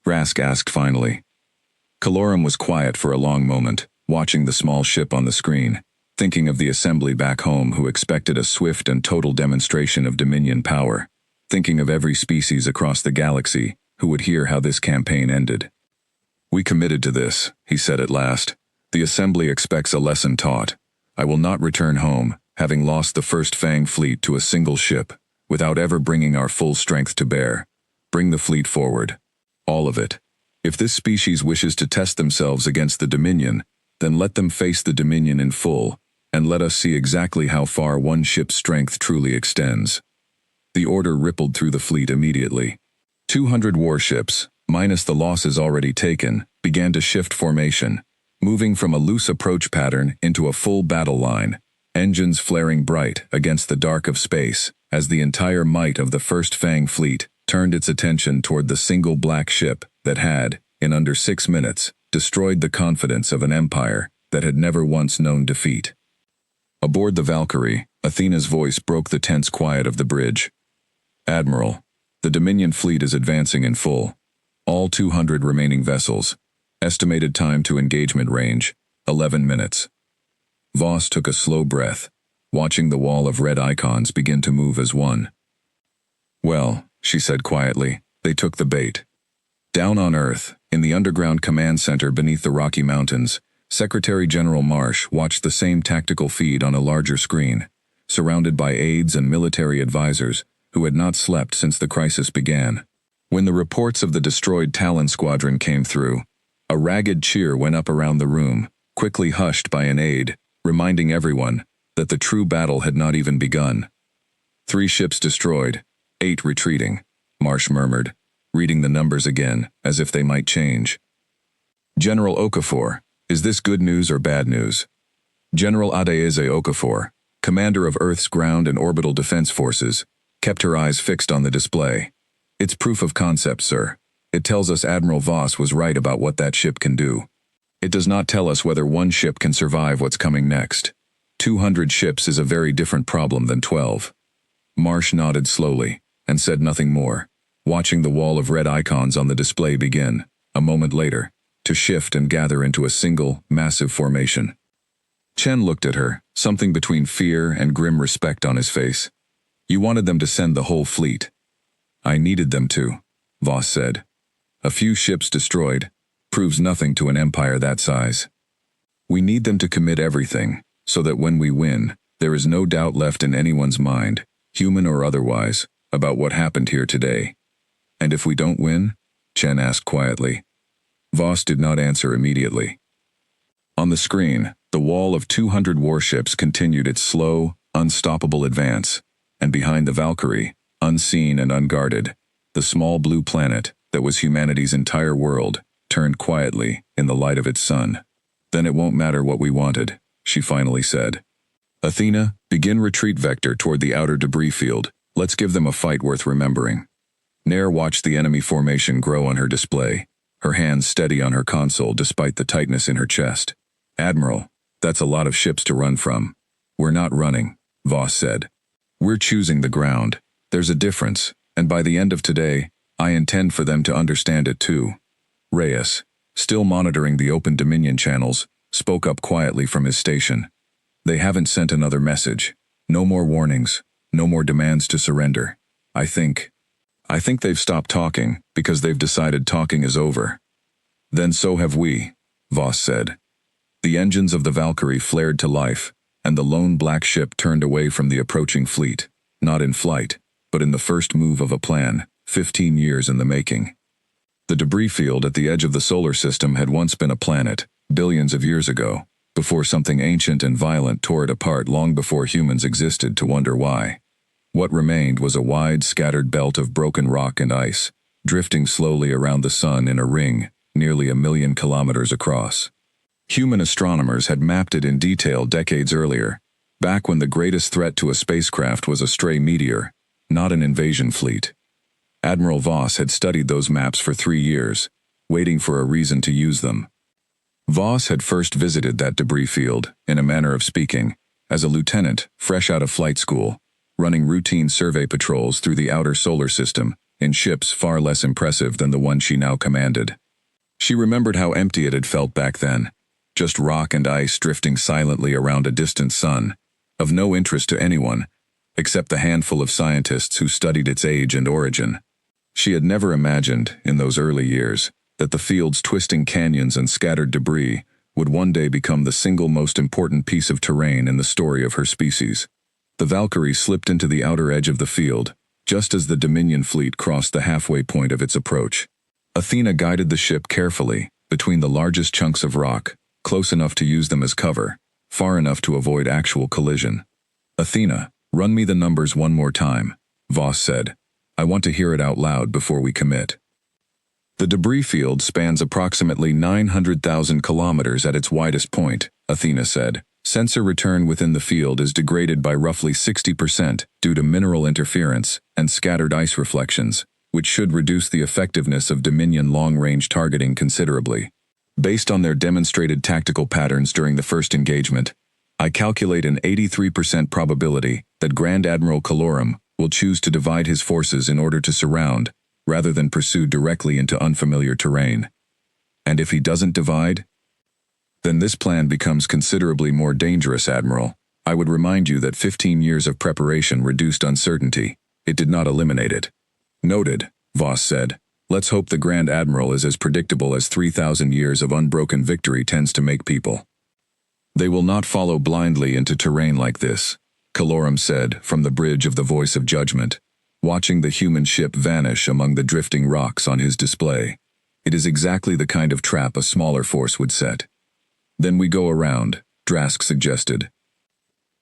Drask asked finally. Calorum was quiet for a long moment, watching the small ship on the screen, thinking of the assembly back home who expected a swift and total demonstration of Dominion power, thinking of every species across the galaxy who would hear how this campaign ended. "We committed to this," he said at last. "The assembly expects a lesson taught. I will not return home, having lost the first Fang fleet to a single ship, without ever bringing our full strength to bear. Bring the fleet forward. All of it. If this species wishes to test themselves against the Dominion, then let them face the Dominion in full, and let us see exactly how far one ship's strength truly extends. The order rippled through the fleet immediately. 200 warships, minus the losses already taken, began to shift formation, moving from a loose approach pattern into a full battle line, engines flaring bright against the dark of space, as the entire might of the First Fang fleet turned its attention toward the single black ship that had, in under 6 minutes, destroyed the confidence of an empire that had never once known defeat. Aboard the Valkyrie, Athena's voice broke the tense quiet of the bridge. "Admiral, the Dominion fleet is advancing in full. All 200 remaining vessels. Estimated time to engagement range, 11 minutes. Voss took a slow breath, watching the wall of red icons begin to move as one. "Well," she said quietly, "they took the bait." Down on Earth, in the underground command center beneath the Rocky Mountains, Secretary General Marsh watched the same tactical feed on a larger screen, surrounded by aides and military advisors who had not slept since the crisis began. When the reports of the destroyed Talon Squadron came through, a ragged cheer went up around the room, quickly hushed by an aide, reminding everyone that the true battle had not even begun. 3 ships destroyed, 8 retreating, Marsh murmured, reading the numbers again, as if they might change. "General Okafor, is this good news or bad news?" General Adeyeze Okafor, commander of Earth's ground and orbital defense forces, kept her eyes fixed on the display. "It's proof of concept, sir. It tells us Admiral Voss was right about what that ship can do. It does not tell us whether one ship can survive what's coming next. 200 ships is a very different problem than 12. Marsh nodded slowly, and said nothing more, watching the wall of red icons on the display begin, a moment later, to shift and gather into a single, massive formation. Chen looked at her, something between fear and grim respect on his face. "You wanted them to send the whole fleet." "I needed them to," Voss said. "A few ships destroyed proves nothing to an empire that size. We need them to commit everything, so that when we win, there is no doubt left in anyone's mind, human or otherwise, about what happened here today." "And if we don't win?" Chen asked quietly. Voss did not answer immediately. On the screen, the wall of 200 warships continued its slow, unstoppable advance, and behind the Valkyrie, unseen and unguarded, the small blue planet that was humanity's entire world turned quietly in the light of its sun. "Then it won't matter what we wanted," she finally said. "Athena, begin retreat vector toward the outer debris field. Let's give them a fight worth remembering." Nair watched the enemy formation grow on her display, her hands steady on her console despite the tightness in her chest. "Admiral, that's a lot of ships to run from." "We're not running," Voss said. "We're choosing the ground. There's a difference, and by the end of today, I intend for them to understand it too." Reyes, still monitoring the open Dominion channels, spoke up quietly from his station. "They haven't sent another message. No more warnings, no more demands to surrender. I think they've stopped talking because they've decided talking is over." "Then so have we," Voss said. The engines of the Valkyrie flared to life, and the lone black ship turned away from the approaching fleet, not in flight, but in the first move of a plan, 15 years in the making. The debris field at the edge of the solar system had once been a planet, billions of years ago, before something ancient and violent tore it apart long before humans existed to wonder why. What remained was a wide, scattered belt of broken rock and ice, drifting slowly around the sun in a ring, nearly 1,000,000 kilometers across. Human astronomers had mapped it in detail decades earlier, back when the greatest threat to a spacecraft was a stray meteor, not an invasion fleet. Admiral Voss had studied those maps for 3 years, waiting for a reason to use them. Voss had first visited that debris field, in a manner of speaking, as a lieutenant, fresh out of flight school, running routine survey patrols through the outer solar system, in ships far less impressive than the one she now commanded. She remembered how empty it had felt back then, just rock and ice drifting silently around a distant sun, of no interest to anyone, except the handful of scientists who studied its age and origin. She had never imagined, in those early years, that the field's twisting canyons and scattered debris would one day become the single most important piece of terrain in the story of her species. The Valkyrie slipped into the outer edge of the field, just as the Dominion fleet crossed the halfway point of its approach. Athena guided the ship carefully, between the largest chunks of rock, close enough to use them as cover, far enough to avoid actual collision. "Athena, run me the numbers one more time," Voss said. "I want to hear it out loud before we commit." "The debris field spans approximately 900,000 kilometers at its widest point," Athena said. "Sensor return within the field is degraded by roughly 60% due to mineral interference and scattered ice reflections, which should reduce the effectiveness of Dominion long-range targeting considerably. Based on their demonstrated tactical patterns during the first engagement, I calculate an 83% probability that Grand Admiral Calorum will choose to divide his forces in order to surround, rather than pursue directly into unfamiliar terrain. And if he doesn't divide? Then this plan becomes considerably more dangerous, Admiral. I would remind you that 15 years of preparation reduced uncertainty. It did not eliminate it." "Noted," Voss said. "Let's hope the Grand Admiral is as predictable as 3,000 years of unbroken victory tends to make people." "They will not follow blindly into terrain like this," Calorum said from the bridge of the Voice of Judgment, watching the human ship vanish among the drifting rocks on his display. "It is exactly the kind of trap a smaller force would set." "Then we go around," Drask suggested.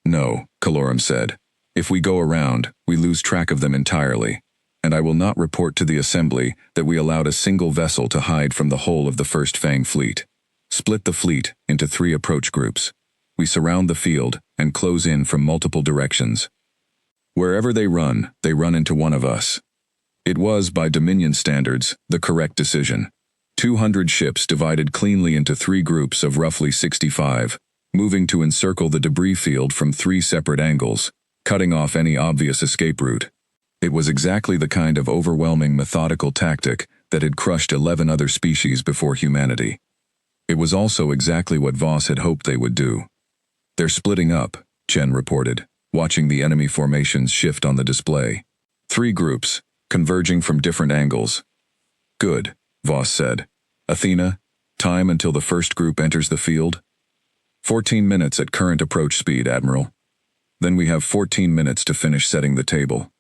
"No," Calorum said. "If we go around, we lose track of them entirely, and I will not report to the Assembly that we allowed a single vessel to hide from the whole of the First Fang fleet. Split the fleet into 3 approach groups. We surround the field and close in from multiple directions. Wherever they run into one of us." It was, by Dominion standards, the correct decision. 200 ships divided cleanly into 3 groups of roughly 65, moving to encircle the debris field from 3 separate angles, cutting off any obvious escape route. It was exactly the kind of overwhelming methodical tactic that had crushed 11 other species before humanity. It was also exactly what Voss had hoped they would do. "They're splitting up," Chen reported, watching the enemy formations shift on the display. 3 groups, converging from different angles. "Good," Voss said. "Athena, time until the first group enters the field?" 14 minutes at current approach speed, Admiral. Then we have 14 minutes to finish setting the table."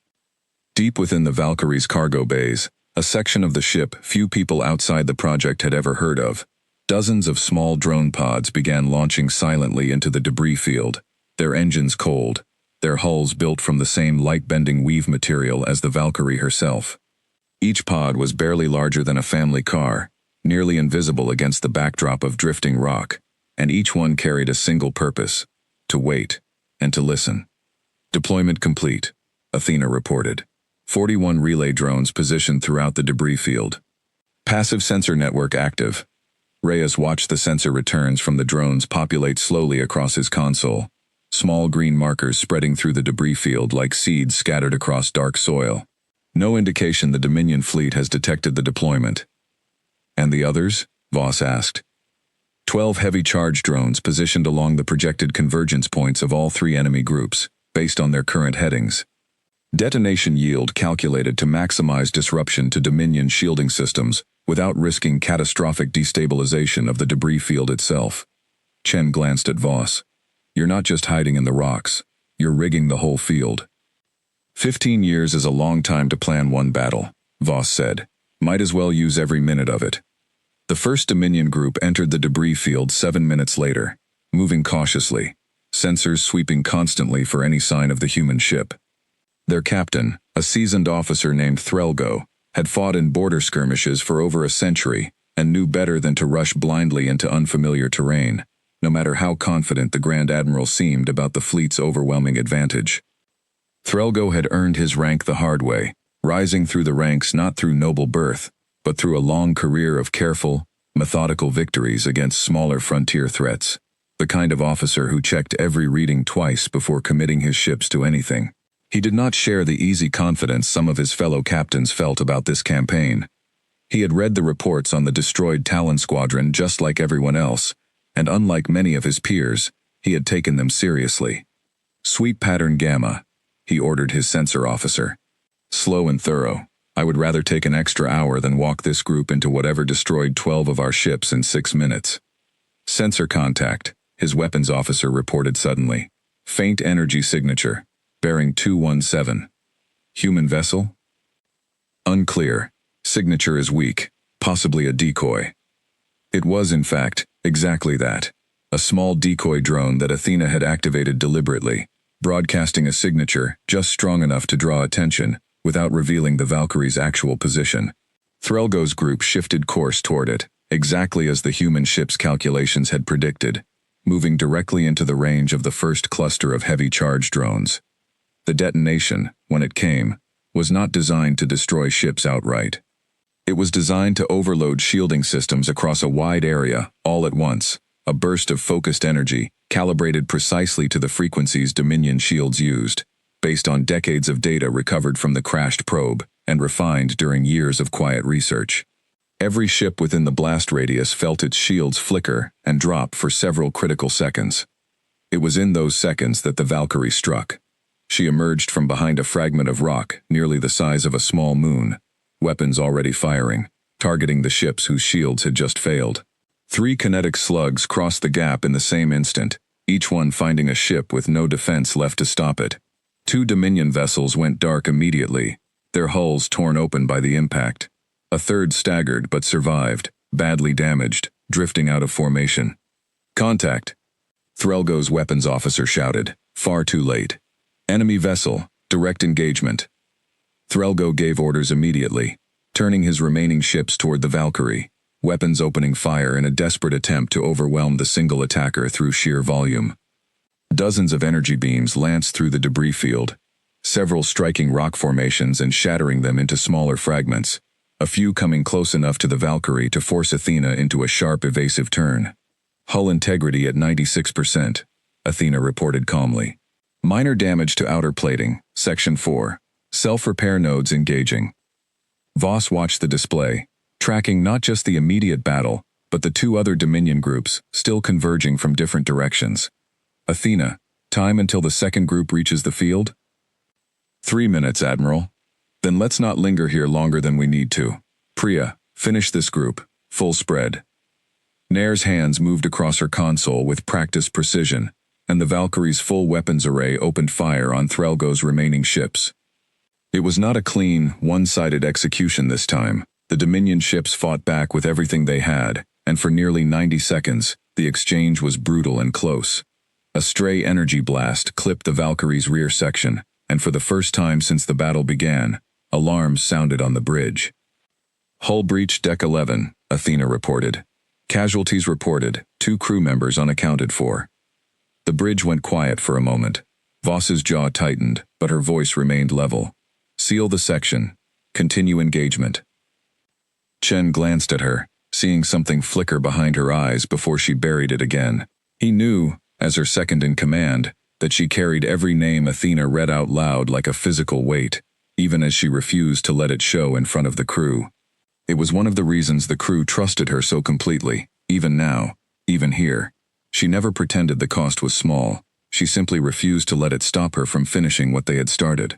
Deep within the Valkyrie's cargo bays, a section of the ship few people outside the project had ever heard of, dozens of small drone pods began launching silently into the debris field, their engines cold, their hulls built from the same light-bending weave material as the Valkyrie herself. Each pod was barely larger than a family car, nearly invisible against the backdrop of drifting rock, and each one carried a single purpose: to wait and to listen. "Deployment complete," Athena reported. 41 relay drones positioned throughout the debris field. "Passive sensor network active." Reyes watched the sensor returns from the drones populate slowly across his console, small green markers spreading through the debris field like seeds scattered across dark soil. "No indication the Dominion fleet has detected the deployment." "And the others?" Voss asked. 12 heavy charge drones positioned along the projected convergence points of all 3 enemy groups, based on their current headings. Detonation yield calculated to maximize disruption to Dominion shielding systems without risking catastrophic destabilization of the debris field itself. Chen glanced at Voss. "You're not just hiding in the rocks, you're rigging the whole field." 15 years is a long time to plan one battle, Voss said. "Might as well use every minute of it." The first Dominion group entered the debris field 7 minutes later, moving cautiously, sensors sweeping constantly for any sign of the human ship. Their captain, a seasoned officer named Threlgo, had fought in border skirmishes for over a century and knew better than to rush blindly into unfamiliar terrain, no matter how confident the Grand Admiral seemed about the fleet's overwhelming advantage. Threlgo had earned his rank the hard way, rising through the ranks not through noble birth, but through a long career of careful, methodical victories against smaller frontier threats, the kind of officer who checked every reading twice before committing his ships to anything. He did not share the easy confidence some of his fellow captains felt about this campaign. He had read the reports on the destroyed Talon Squadron just like everyone else, and unlike many of his peers, he had taken them seriously. "Sweep pattern Gamma," he ordered his sensor officer. "Slow and thorough. I would rather take an extra hour than walk this group into whatever destroyed 12 of our ships in 6 minutes." "Sensor contact," his weapons officer reported suddenly. "Faint energy signature. Bearing 217. Human vessel? Unclear. Signature is weak, possibly a decoy. It was, in fact, exactly that. A small decoy drone that Athena had activated deliberately, broadcasting a signature just strong enough to draw attention, without revealing the Valkyrie's actual position. Threlgo's group shifted course toward it, exactly as the human ship's calculations had predicted, moving directly into the range of the first cluster of heavy charge drones. The detonation, when it came, was not designed to destroy ships outright. It was designed to overload shielding systems across a wide area, all at once, a burst of focused energy, calibrated precisely to the frequencies Dominion shields used, based on decades of data recovered from the crashed probe and refined during years of quiet research. Every ship within the blast radius felt its shields flicker and drop for several critical seconds. It was in those seconds that the Valkyrie struck. She emerged from behind a fragment of rock nearly the size of a small moon, weapons already firing, targeting the ships whose shields had just failed. 3 kinetic slugs crossed the gap in the same instant, each one finding a ship with no defense left to stop it. 2 Dominion vessels went dark immediately, their hulls torn open by the impact. A third staggered but survived, badly damaged, drifting out of formation. Contact! Threlgo's weapons officer shouted, far too late. Enemy vessel, direct engagement. Threlgo gave orders immediately, turning his remaining ships toward the Valkyrie, weapons opening fire in a desperate attempt to overwhelm the single attacker through sheer volume. Dozens of energy beams lanced through the debris field, several striking rock formations and shattering them into smaller fragments, a few coming close enough to the Valkyrie to force Athena into a sharp evasive turn. Hull integrity at 96%, Athena reported calmly. Minor damage to outer plating, Section 4. Self-repair nodes engaging. Voss watched the display, tracking not just the immediate battle, but the 2 other Dominion groups, still converging from different directions. Athena, time until the second group reaches the field? 3 minutes, Admiral. Then let's not linger here longer than we need to. Priya, finish this group, full spread. Nair's hands moved across her console with practiced precision, and the Valkyrie's full weapons array opened fire on Threlgo's remaining ships. It was not a clean, one-sided execution this time. The Dominion ships fought back with everything they had, and for nearly 90 seconds, the exchange was brutal and close. A stray energy blast clipped the Valkyrie's rear section, and for the first time since the battle began, alarms sounded on the bridge. Hull breach Deck 11, Athena reported. Casualties reported, 2 crew members unaccounted for. The bridge went quiet for a moment. Voss's jaw tightened, but her voice remained level. Seal the section. Continue engagement. Chen glanced at her, seeing something flicker behind her eyes before she buried it again. He knew, as her second-in-command, that she carried every name Athena read out loud like a physical weight, even as she refused to let it show in front of the crew. It was one of the reasons the crew trusted her so completely, even now, even here. She never pretended the cost was small. She simply refused to let it stop her from finishing what they had started.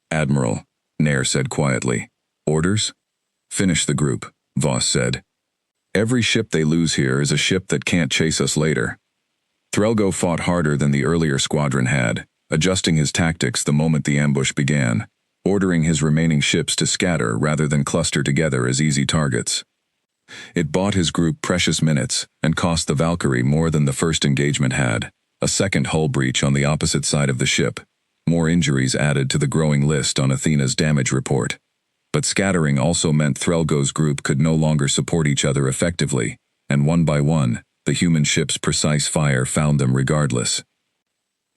Admiral, Nair said quietly. Orders? Finish the group, Voss said. Every ship they lose here is a ship that can't chase us later. Threlgo fought harder than the earlier squadron had, adjusting his tactics the moment the ambush began, ordering his remaining ships to scatter rather than cluster together as easy targets. It bought his group precious minutes and cost the Valkyrie more than the first engagement had, a second hull breach on the opposite side of the ship, more injuries added to the growing list on Athena's damage report. But scattering also meant Threlgo's group could no longer support each other effectively, and one by one, the human ship's precise fire found them regardless.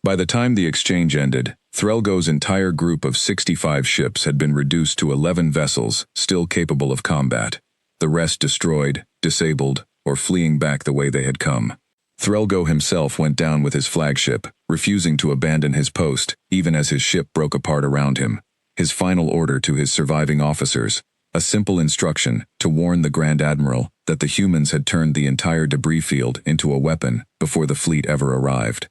By the time the exchange ended, Threlgo's entire group of 65 ships had been reduced to 11 vessels still capable of combat, the rest destroyed, disabled, or fleeing back the way they had come. Threlgo himself went down with his flagship, refusing to abandon his post, even as his ship broke apart around him. His final order to his surviving officers, a simple instruction to warn the Grand Admiral that the humans had turned the entire debris field into a weapon before the fleet ever arrived.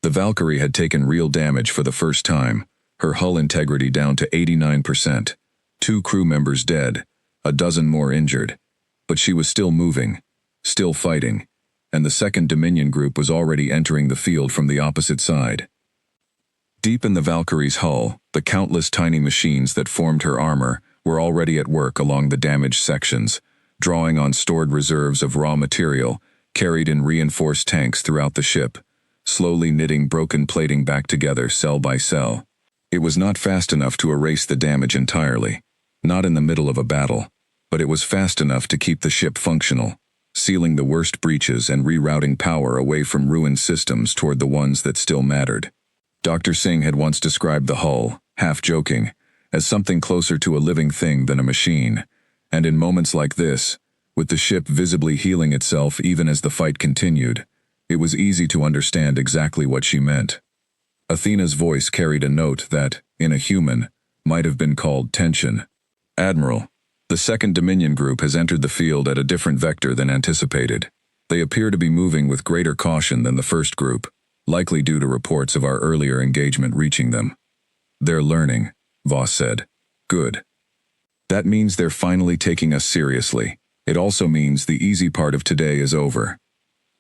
The Valkyrie had taken real damage for the first time, her hull integrity down to 89%, 2 crew members dead, a dozen more injured. But she was still moving, still fighting, and the second Dominion group was already entering the field from the opposite side. Deep in the Valkyrie's hull, the countless tiny machines that formed her armor were already at work along the damaged sections, drawing on stored reserves of raw material carried in reinforced tanks throughout the ship, slowly knitting broken plating back together cell by cell. It was not fast enough to erase the damage entirely, not in the middle of a battle, but it was fast enough to keep the ship functional, sealing the worst breaches and rerouting power away from ruined systems toward the ones that still mattered. Dr. Singh had once described the hull, half joking, as something closer to a living thing than a machine, and in moments like this, with the ship visibly healing itself even as the fight continued, it was easy to understand exactly what she meant. Athena's voice carried a note that, in a human, might have been called tension. "Admiral, the second Dominion group has entered the field at a different vector than anticipated. They appear to be moving with greater caution than the first group, likely due to reports of our earlier engagement reaching them." "They're learning," Voss said. "Good. That means they're finally taking us seriously. It also means the easy part of today is over."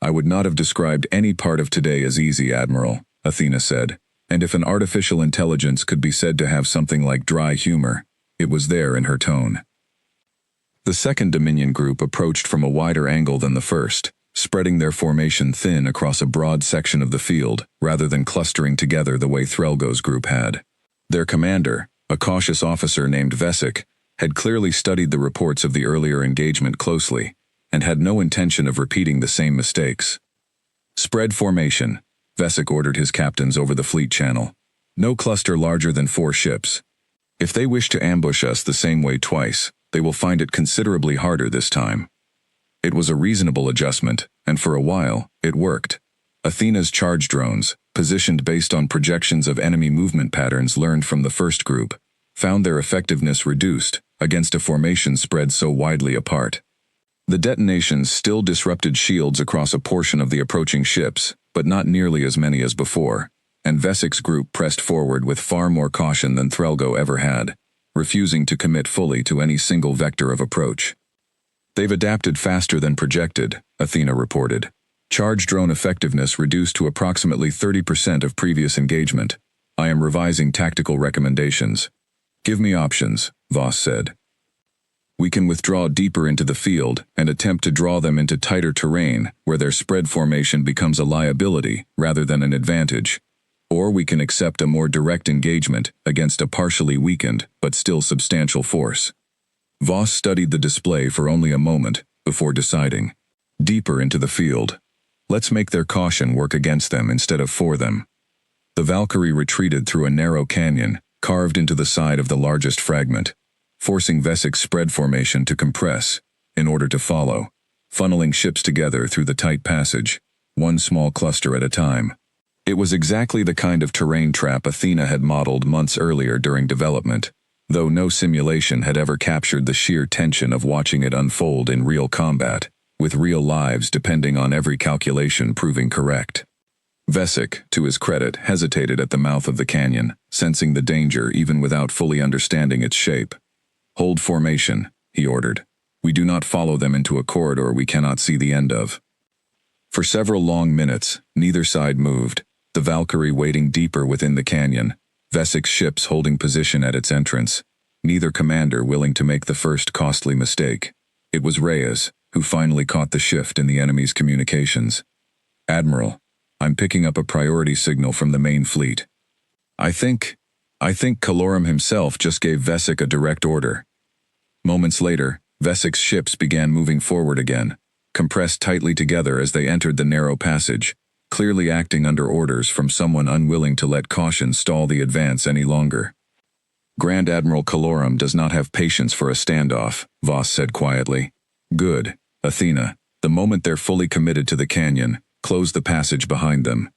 "I would not have described any part of today as easy, Admiral," Athena said, and if an artificial intelligence could be said to have something like dry humor, it was there in her tone. The second Dominion group approached from a wider angle than the first, spreading their formation thin across a broad section of the field, rather than clustering together the way Threlgo's group had. Their commander, a cautious officer named Vesic, had clearly studied the reports of the earlier engagement closely, and had no intention of repeating the same mistakes. "Spread formation," Vesic ordered his captains over the fleet channel. "No cluster larger than 4 ships. If they wish to ambush us the same way twice, they will find it considerably harder this time." It was a reasonable adjustment, and for a while, it worked. Athena's charge drones, positioned based on projections of enemy movement patterns learned from the first group, found their effectiveness reduced against a formation spread so widely apart. The detonations still disrupted shields across a portion of the approaching ships, but not nearly as many as before, and Vesic's group pressed forward with far more caution than Threlgo ever had, refusing to commit fully to any single vector of approach. "They've adapted faster than projected," Athena reported. "Charge drone effectiveness reduced to approximately 30% of previous engagement. I am revising tactical recommendations." "Give me options," Voss said. "We can withdraw deeper into the field and attempt to draw them into tighter terrain where their spread formation becomes a liability rather than an advantage. Or we can accept a more direct engagement against a partially weakened but still substantial force." Voss studied the display for only a moment before deciding. "Deeper into the field. Let's make their caution work against them instead of for them." The Valkyrie retreated through a narrow canyon carved into the side of the largest fragment, forcing Vesic's spread formation to compress in order to follow, funneling ships together through the tight passage, one small cluster at a time. It was exactly the kind of terrain trap Athena had modeled months earlier during development, though no simulation had ever captured the sheer tension of watching it unfold in real combat, with real lives depending on every calculation proving correct. Vesic, to his credit, hesitated at the mouth of the canyon, sensing the danger even without fully understanding its shape. "Hold formation," he ordered. "We do not follow them into a corridor we cannot see the end of." For several long minutes, neither side moved, the Valkyrie waiting deeper within the canyon, Vesic's ships holding position at its entrance, neither commander willing to make the first costly mistake. It was Reyes, who finally caught the shift in the enemy's communications. "Admiral, I'm picking up a priority signal from the main fleet. I think Kalorum himself just gave Vesic a direct order." Moments later, Vesic's ships began moving forward again, compressed tightly together as they entered the narrow passage, clearly acting under orders from someone unwilling to let caution stall the advance any longer. "Grand Admiral Kalorum does not have patience for a standoff," Voss said quietly. "Good, Athena. The moment they're fully committed to the canyon, close the passage behind them."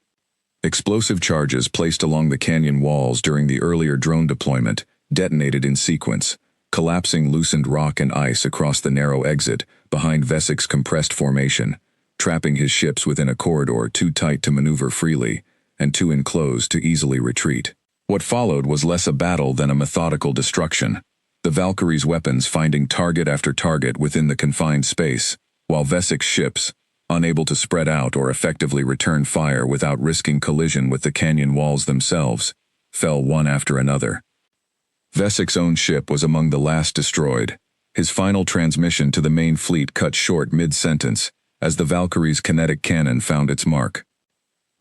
Explosive charges placed along the canyon walls during the earlier drone deployment detonated in sequence, collapsing loosened rock and ice across the narrow exit behind Vesic's compressed formation, trapping his ships within a corridor too tight to maneuver freely and too enclosed to easily retreat. What followed was less a battle than a methodical destruction, the Valkyrie's weapons finding target after target within the confined space, while Vesic's ships, unable to spread out or effectively return fire without risking collision with the canyon walls themselves, fell one after another. Vesek's own ship was among the last destroyed. His final transmission to the main fleet cut short mid-sentence, as the Valkyrie's kinetic cannon found its mark.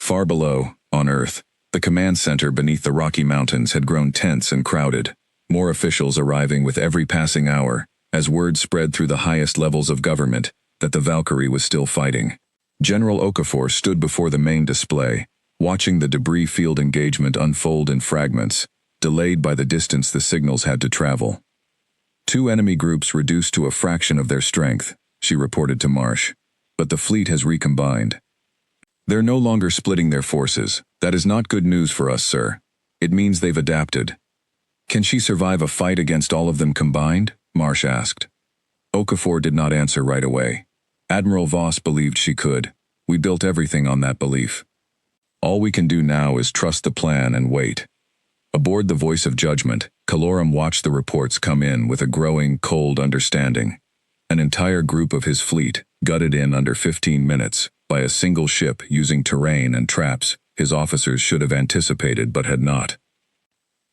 Far below, on Earth, the command center beneath the Rocky Mountains had grown tense and crowded, more officials arriving with every passing hour, as word spread through the highest levels of government that the Valkyrie was still fighting. General Okafor stood before the main display, watching the debris field engagement unfold in fragments, delayed by the distance the signals had to travel. Two enemy groups reduced to a fraction of their strength, she reported to Marsh, but the fleet has recombined. They're no longer splitting their forces. That is not good news for us, sir. It means they've adapted. Can she survive a fight against all of them combined? Marsh asked. Okafor did not answer right away. Admiral Voss believed she could. We built everything on that belief. All we can do now is trust the plan and wait. Aboard the Voice of Judgment, Kalorum watched the reports come in with a growing, cold understanding. An entire group of his fleet, gutted in under 15 minutes, by a single ship using terrain and traps his officers should have anticipated but had not.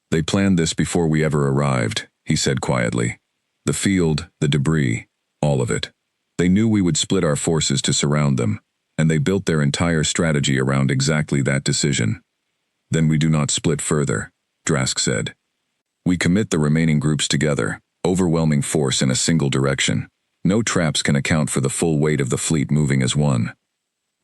They planned this before we ever arrived, he said quietly. The field, the debris, all of it. They knew we would split our forces to surround them, and they built their entire strategy around exactly that decision. Then we do not split further, Drask said. We commit the remaining groups together, overwhelming force in a single direction. No traps can account for the full weight of the fleet moving as one.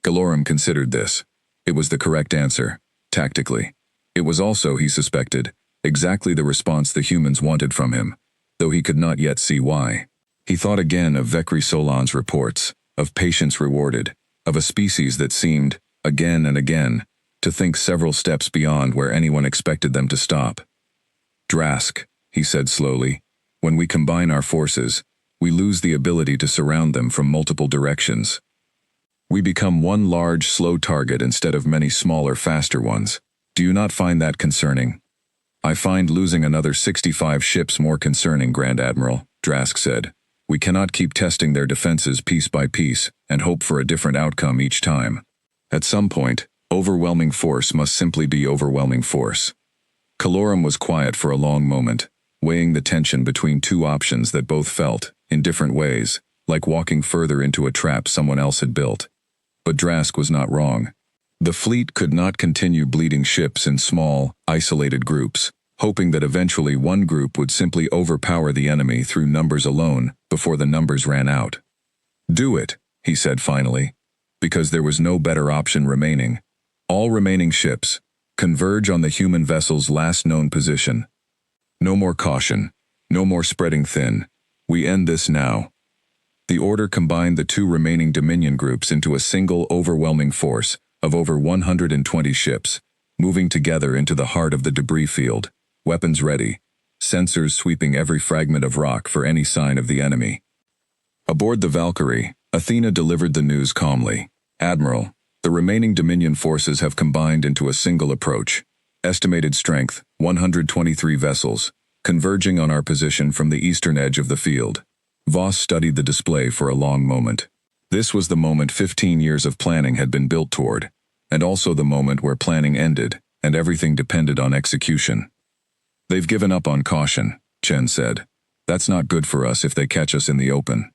Kalorum considered this. It was the correct answer, tactically. It was also, he suspected, exactly the response the humans wanted from him, though he could not yet see why. He thought again of Vekri Solon's reports, of patience rewarded, of a species that seemed, again and again, to think several steps beyond where anyone expected them to stop. Drask, he said slowly, when we combine our forces, we lose the ability to surround them from multiple directions. We become one large, slow target instead of many smaller, faster ones. Do you not find that concerning? I find losing another 65 ships more concerning, Grand Admiral, Drask said. We cannot keep testing their defenses piece by piece and hope for a different outcome each time. At some point, overwhelming force must simply be overwhelming force. Kalorum was quiet for a long moment, weighing the tension between two options that both felt, in different ways, like walking further into a trap someone else had built. But Drask was not wrong. The fleet could not continue bleeding ships in small, isolated groups, hoping that eventually one group would simply overpower the enemy through numbers alone before the numbers ran out. Do it, he said finally, because there was no better option remaining. All remaining ships, converge on the human vessel's last known position. No more caution, no more spreading thin. We end this now. The order combined the two remaining Dominion groups into a single overwhelming force of over 120 ships, moving together into the heart of the debris field, weapons ready, sensors sweeping every fragment of rock for any sign of the enemy. Aboard the Valkyrie, Athena delivered the news calmly. Admiral, the remaining Dominion forces have combined into a single approach. Estimated strength, 123 vessels, converging on our position from the eastern edge of the field. Voss studied the display for a long moment. This was the moment 15 years of planning had been built toward, and also the moment where planning ended, and everything depended on execution. They've given up on caution, Chen said. That's not good for us if they catch us in the open.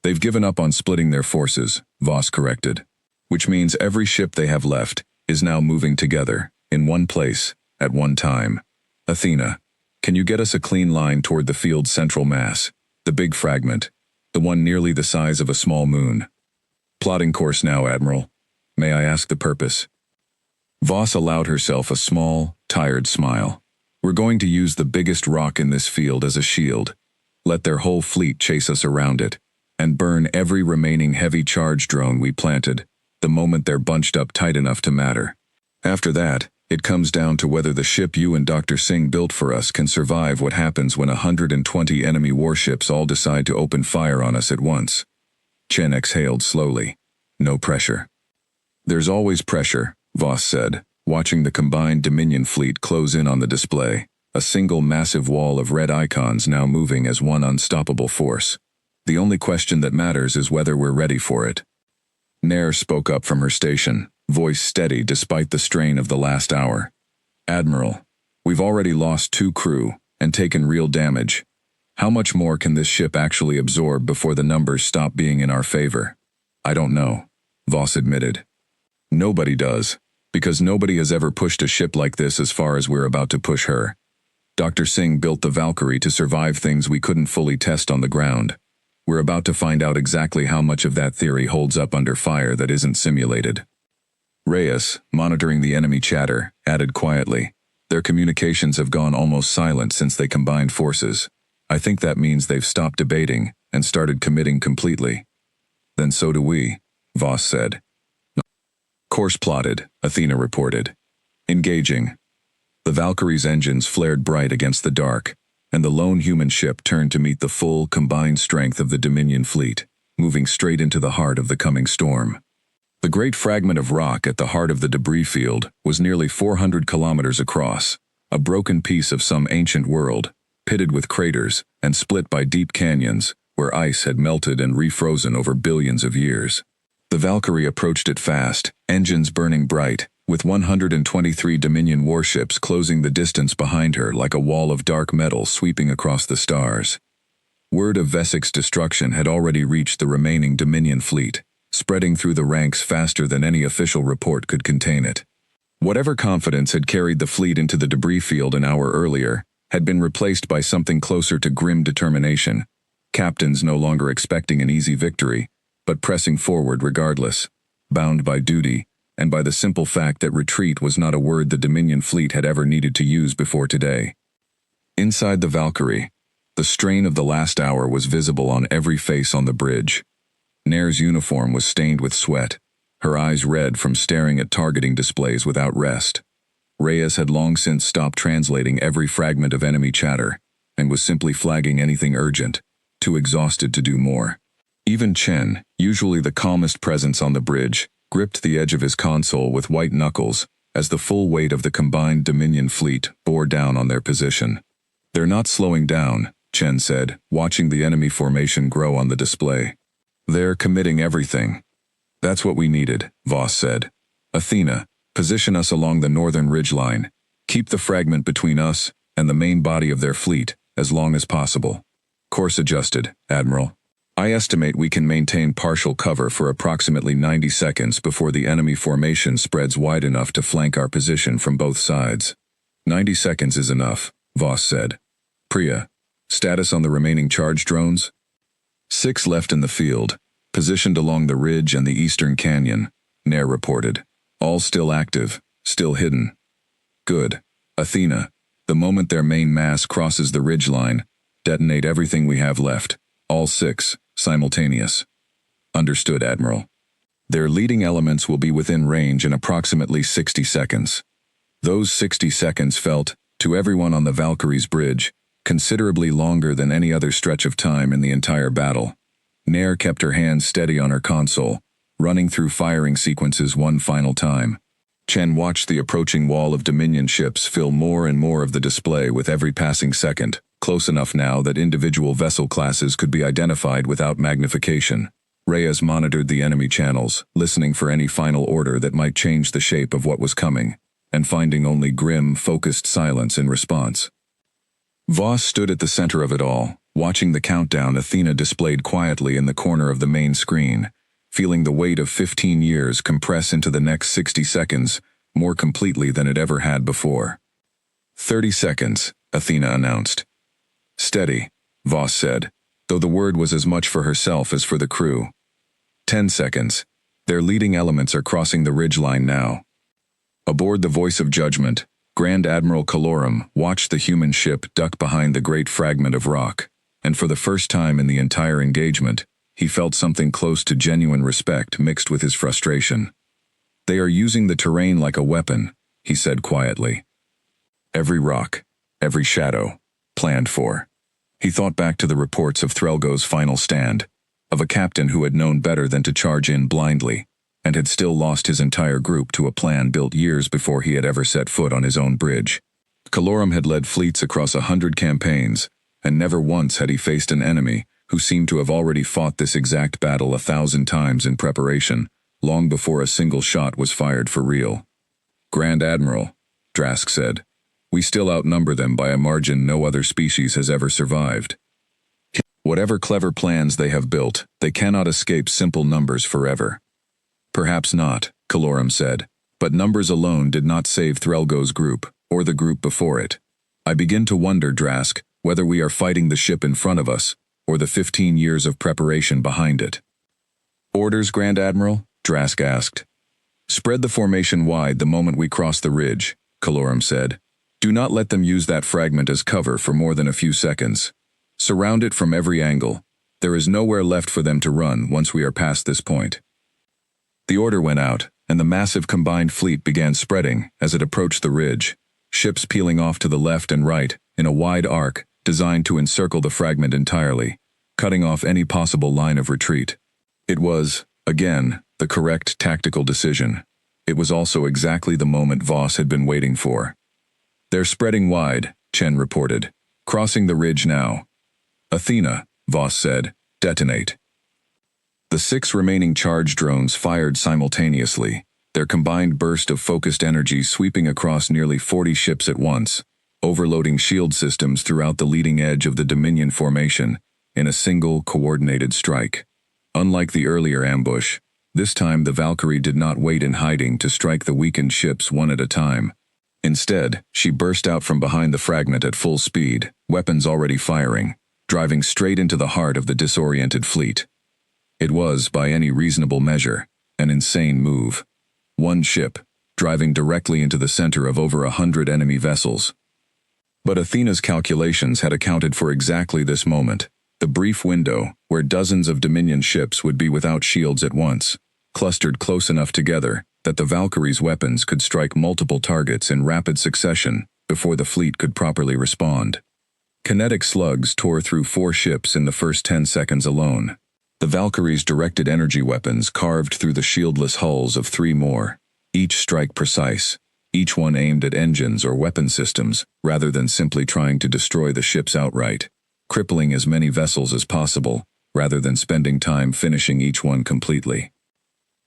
They've given up on splitting their forces, Voss corrected, which means every ship they have left is now moving together, in one place, at one time. Athena, can you get us a clean line toward the field's central mass, the big fragment, the one nearly the size of a small moon? Plotting course now, Admiral. May I ask the purpose? Voss allowed herself a small, tired smile. We're going to use the biggest rock in this field as a shield. Let their whole fleet chase us around it, and burn every remaining heavy charge drone we planted, the moment they're bunched up tight enough to matter. After that, it comes down to whether the ship you and Dr. Singh built for us can survive what happens when 120 enemy warships all decide to open fire on us at once. Chen exhaled slowly. No pressure. There's always pressure, Voss said, watching the combined Dominion fleet close in on the display, a single massive wall of red icons now moving as one unstoppable force. The only question that matters is whether we're ready for it. Nair spoke up from her station, voice steady despite the strain of the last hour. Admiral, We've already lost 2 crew and taken real damage. How much more can this ship actually absorb before the numbers stop being in our favor? I don't know, Voss admitted. Nobody does, because nobody has ever pushed a ship like this as far as we're about to push her. Dr. Singh built the Valkyrie to survive things we couldn't fully test on the ground. We're about to find out exactly how much of that theory holds up under fire that isn't simulated. Reyes, monitoring the enemy chatter, added quietly, "Their communications have gone almost silent since they combined forces. I think that means they've stopped debating and started committing completely." "Then so do we," Voss said. "Course plotted," Athena reported. "Engaging." The Valkyrie's engines flared bright against the dark, and the lone human ship turned to meet the full, combined strength of the Dominion fleet, moving straight into the heart of the coming storm. The great fragment of rock at the heart of the debris field was nearly 400 kilometers across, a broken piece of some ancient world, pitted with craters and split by deep canyons where ice had melted and refrozen over billions of years. The Valkyrie approached it fast, engines burning bright, with 123 Dominion warships closing the distance behind her like a wall of dark metal sweeping across the stars. Word of Vesik's destruction had already reached the remaining Dominion fleet, spreading through the ranks faster than any official report could contain it. Whatever confidence had carried the fleet into the debris field an hour earlier had been replaced by something closer to grim determination, captains no longer expecting an easy victory, but pressing forward regardless, bound by duty, and by the simple fact that retreat was not a word the Dominion fleet had ever needed to use before today. Inside the Valkyrie, the strain of the last hour was visible on every face on the bridge. Nair's uniform was stained with sweat, her eyes red from staring at targeting displays without rest. Reyes had long since stopped translating every fragment of enemy chatter, and was simply flagging anything urgent, too exhausted to do more. Even Chen, usually the calmest presence on the bridge, gripped the edge of his console with white knuckles as the full weight of the combined Dominion fleet bore down on their position. "They're not slowing down," Chen said, watching the enemy formation grow on the display. "They're committing everything." "That's what we needed," Voss said. "Athena, position us along the northern ridgeline. Keep the fragment between us and the main body of their fleet as long as possible." "Course adjusted, Admiral. I estimate we can maintain partial cover for approximately 90 seconds before the enemy formation spreads wide enough to flank our position from both sides." 90 seconds is enough," Voss said. "Priya, status on the remaining charge drones?" 6 left in the field, positioned along the ridge and the eastern canyon, Nair reported. "All still active, still hidden." "Good. Athena, the moment their main mass crosses the ridgeline, detonate everything we have left, all 6, simultaneous." "Understood, Admiral." "Their leading elements will be within range in approximately 60 seconds. Those 60 seconds felt, to everyone on the Valkyrie's bridge, considerably longer than any other stretch of time in the entire battle. Nair kept her hands steady on her console, running through firing sequences one final time. Chen watched the approaching wall of Dominion ships fill more and more of the display with every passing second, close enough now that individual vessel classes could be identified without magnification. Reyes monitored the enemy channels, listening for any final order that might change the shape of what was coming, and finding only grim, focused silence in response. Voss stood at the center of it all, watching the countdown Athena displayed quietly in the corner of the main screen, feeling the weight of 15 years compress into the next 60 seconds more completely than it ever had before. 30 seconds, Athena announced. "Steady," Voss said, though the word was as much for herself as for the crew. 10 seconds. Their leading elements are crossing the ridgeline now. Aboard the Voice of Judgment, Grand Admiral Kalorum watched the human ship duck behind the great fragment of rock, and for the first time in the entire engagement, he felt something close to genuine respect mixed with his frustration. "They are using the terrain like a weapon," he said quietly. "Every rock, every shadow, planned for." He thought back to the reports of Threlgo's final stand, of a captain who had known better than to charge in blindly, and had still lost his entire group to a plan built years before he had ever set foot on his own bridge. Kalorum had led fleets across 100 campaigns, and never once had he faced an enemy who seemed to have already fought this exact battle 1,000 times in preparation, long before a single shot was fired for real. "Grand Admiral," Drask said. We still outnumber them by a margin no other species has ever survived. Whatever clever plans they have built, they cannot escape simple numbers forever. Perhaps not, Calorum said, but numbers alone did not save Threlgo's group, or the group before it. I begin to wonder, Drask, whether we are fighting the ship in front of us, or the 15 years of preparation behind it. Orders, Grand Admiral? Drask asked. Spread the formation wide the moment we cross the ridge, Calorum said. Do not let them use that fragment as cover for more than a few seconds. Surround it from every angle. There is nowhere left for them to run once we are past this point. The order went out, and the massive combined fleet began spreading as it approached the ridge, ships peeling off to the left and right in a wide arc designed to encircle the fragment entirely, cutting off any possible line of retreat. It was, again, the correct tactical decision. It was also exactly the moment Voss had been waiting for. They're spreading wide, Chen reported. Crossing the ridge now. Athena, Voss said, detonate. The 6 remaining charge drones fired simultaneously, their combined burst of focused energy sweeping across nearly 40 ships at once, overloading shield systems throughout the leading edge of the Dominion formation in a single coordinated strike. Unlike the earlier ambush, this time the Valkyrie did not wait in hiding to strike the weakened ships one at a time. Instead, she burst out from behind the fragment at full speed, weapons already firing, driving straight into the heart of the disoriented fleet. It was, by any reasonable measure, an insane move. One ship, driving directly into the center of over 100 enemy vessels. But Athena's calculations had accounted for exactly this moment, the brief window where dozens of Dominion ships would be without shields at once, clustered close enough together that the Valkyrie's weapons could strike multiple targets in rapid succession before the fleet could properly respond. Kinetic slugs tore through 4 ships in the first 10 seconds alone. The Valkyrie's directed energy weapons carved through the shieldless hulls of 3 more, each strike precise, each one aimed at engines or weapon systems rather than simply trying to destroy the ships outright, crippling as many vessels as possible rather than spending time finishing each one completely.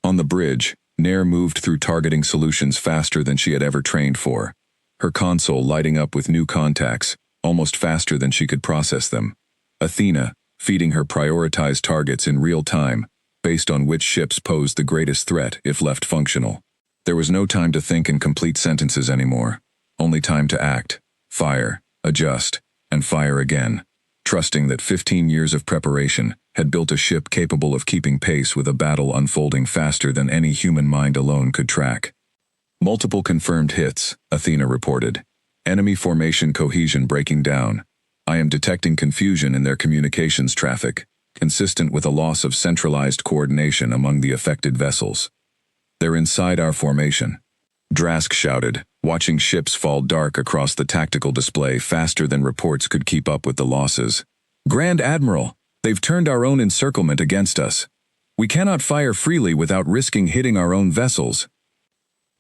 On the bridge, Nair moved through targeting solutions faster than she had ever trained for, her console lighting up with new contacts, almost faster than she could process them. Athena, feeding her prioritized targets in real time, based on which ships posed the greatest threat if left functional. There was no time to think in complete sentences anymore, only time to act, fire, adjust, and fire again, trusting that 15 years of preparation had built a ship capable of keeping pace with a battle unfolding faster than any human mind alone could track. Multiple confirmed hits, Athena reported. Enemy formation cohesion breaking down. I am detecting confusion in their communications traffic, consistent with a loss of centralized coordination among the affected vessels. They're inside our formation. Drask shouted, watching ships fall dark across the tactical display faster than reports could keep up with the losses. Grand Admiral, they've turned our own encirclement against us. We cannot fire freely without risking hitting our own vessels.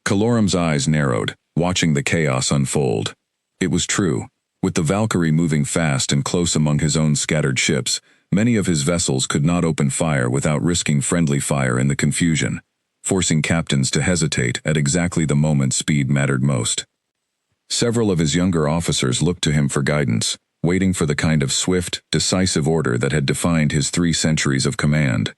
Calorum's eyes narrowed, watching the chaos unfold. It was true. With the Valkyrie moving fast and close among his own scattered ships, many of his vessels could not open fire without risking friendly fire in the confusion, forcing captains to hesitate at exactly the moment speed mattered most. Several of his younger officers looked to him for guidance, waiting for the kind of swift, decisive order that had defined his 3 centuries of command.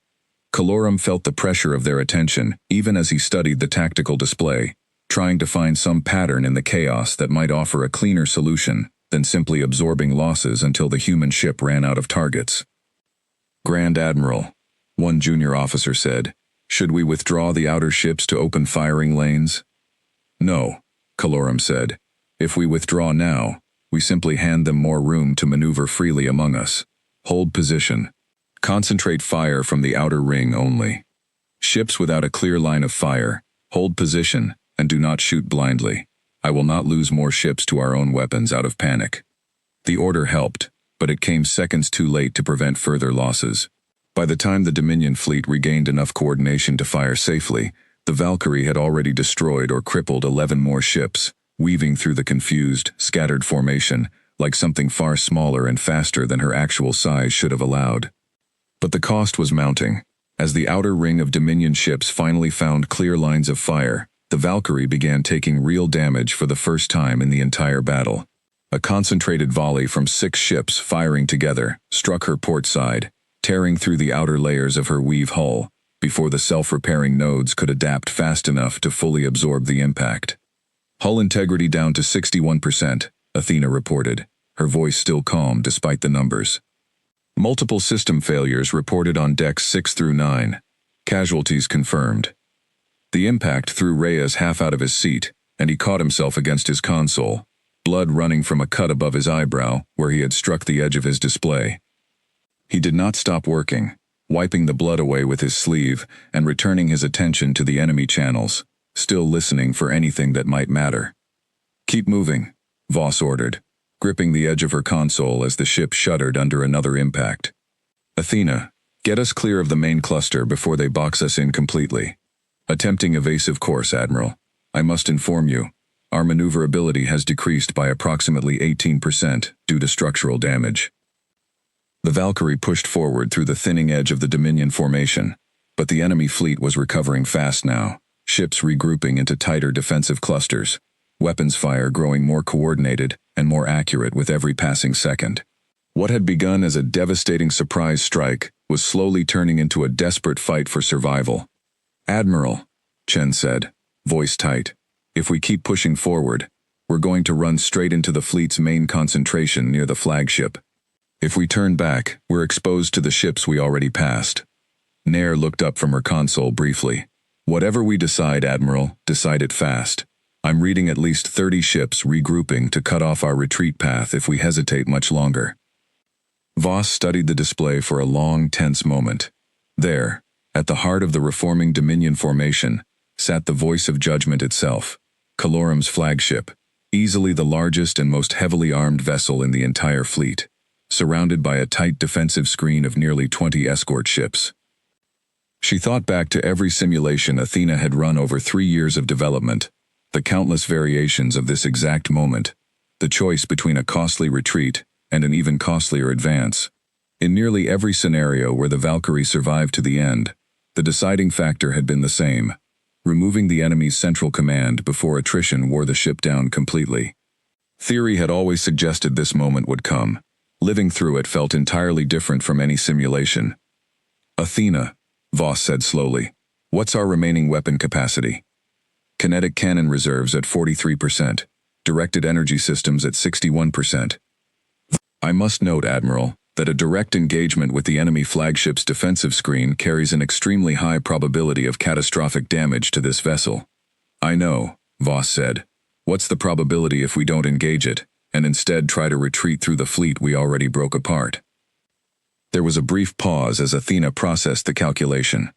Calorum felt the pressure of their attention even as he studied the tactical display, trying to find some pattern in the chaos that might offer a cleaner solution than simply absorbing losses until the human ship ran out of targets. Grand Admiral, one junior officer said, should we withdraw the outer ships to open firing lanes? No, Calorum said. If we withdraw now, we simply hand them more room to maneuver freely among us. Hold position. Concentrate fire from the outer ring only. Ships without a clear line of fire, hold position and do not shoot blindly. I will not lose more ships to our own weapons out of panic. The order helped, but it came seconds too late to prevent further losses. By the time the Dominion fleet regained enough coordination to fire safely, the Valkyrie had already destroyed or crippled 11 more ships, weaving through the confused, scattered formation like something far smaller and faster than her actual size should have allowed. But the cost was mounting. As the outer ring of Dominion ships finally found clear lines of fire, The Valkyrie began taking real damage for the first time in the entire battle. A concentrated volley from 6 ships firing together struck her port side, tearing through the outer layers of her weave hull, before the self-repairing nodes could adapt fast enough to fully absorb the impact. Hull integrity down to 61%, Athena reported, her voice still calm despite the numbers. Multiple system failures reported on decks 6 through 9. Casualties confirmed. The impact threw Reyes half out of his seat, and he caught himself against his console, blood running from a cut above his eyebrow where he had struck the edge of his display. He did not stop working, wiping the blood away with his sleeve and returning his attention to the enemy channels, still listening for anything that might matter. "Keep moving," Voss ordered, gripping the edge of her console as the ship shuddered under another impact. "Athena, get us clear of the main cluster before they box us in completely." "Attempting evasive course, Admiral. I must inform you, our maneuverability has decreased by approximately 18% due to structural damage." The Valkyrie pushed forward through the thinning edge of the Dominion formation, but the enemy fleet was recovering fast now, ships regrouping into tighter defensive clusters, weapons fire growing more coordinated and more accurate with every passing second. What had begun as a devastating surprise strike was slowly turning into a desperate fight for survival. "Admiral," Chen said, voice tight, "if we keep pushing forward, we're going to run straight into the fleet's main concentration near the flagship. If we turn back, we're exposed to the ships we already passed." Nair looked up from her console briefly. "Whatever we decide, Admiral, decide it fast. I'm reading at least 30 ships regrouping to cut off our retreat path if we hesitate much longer." Voss studied the display for a long, tense moment. There, at the heart of the reforming Dominion formation, sat the voice of judgment itself, Calorum's flagship, easily the largest and most heavily armed vessel in the entire fleet, surrounded by a tight defensive screen of nearly 20 escort ships. She thought back to every simulation Athena had run over 3 years of development, the countless variations of this exact moment, the choice between a costly retreat and an even costlier advance. In nearly every scenario where the Valkyrie survived to the end, the deciding factor had been the same: removing the enemy's central command before attrition wore the ship down completely. Theory had always suggested this moment would come. Living through it felt entirely different from any simulation. "Athena," Voss said slowly, "what's our remaining weapon capacity?" "Kinetic cannon reserves at 43%, directed energy systems at 61%. I must note, Admiral, that a direct engagement with the enemy flagship's defensive screen carries an extremely high probability of catastrophic damage to this vessel." "I know," Voss said. "What's the probability if we don't engage it, and instead try to retreat through the fleet we already broke apart?" There was a brief pause as Athena processed the calculation.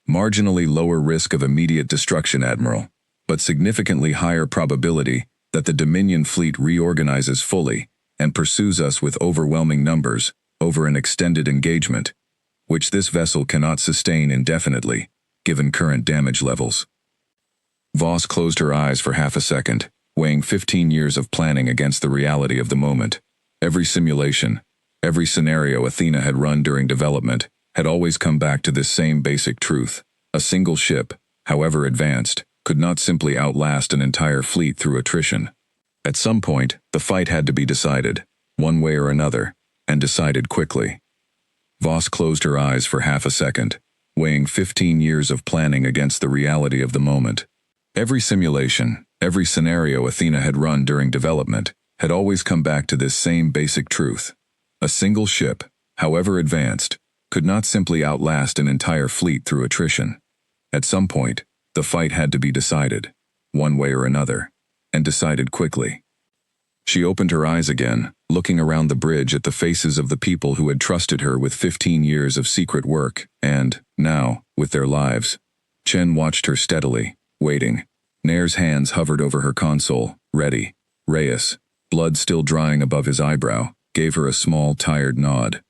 "Marginally lower risk of immediate destruction, Admiral, but significantly higher probability that the Dominion fleet reorganizes fully and pursues us with overwhelming numbers over an extended engagement, which this vessel cannot sustain indefinitely, given current damage levels." Voss closed her eyes for half a second, weighing 15 years of planning against the reality of the moment. Every simulation, every scenario Athena had run during development, had always come back to this same basic truth: a single ship, however advanced, could not simply outlast an entire fleet through attrition. At some point, the fight had to be decided, one way or another, and decided quickly. Voss closed her eyes for half a second, weighing 15 years of planning against the reality of the moment. Every simulation, every scenario Athena had run during development, had always come back to this same basic truth: a single ship, however advanced, could not simply outlast an entire fleet through attrition. At some point, the fight had to be decided, one way or another, and decided quickly. She opened her eyes again, looking around the bridge at the faces of the people who had trusted her with 15 years of secret work and, now, with their lives. Chen watched her steadily, waiting. Nair's hands hovered over her console, ready. Reyes, blood still drying above his eyebrow, gave her a small, tired nod.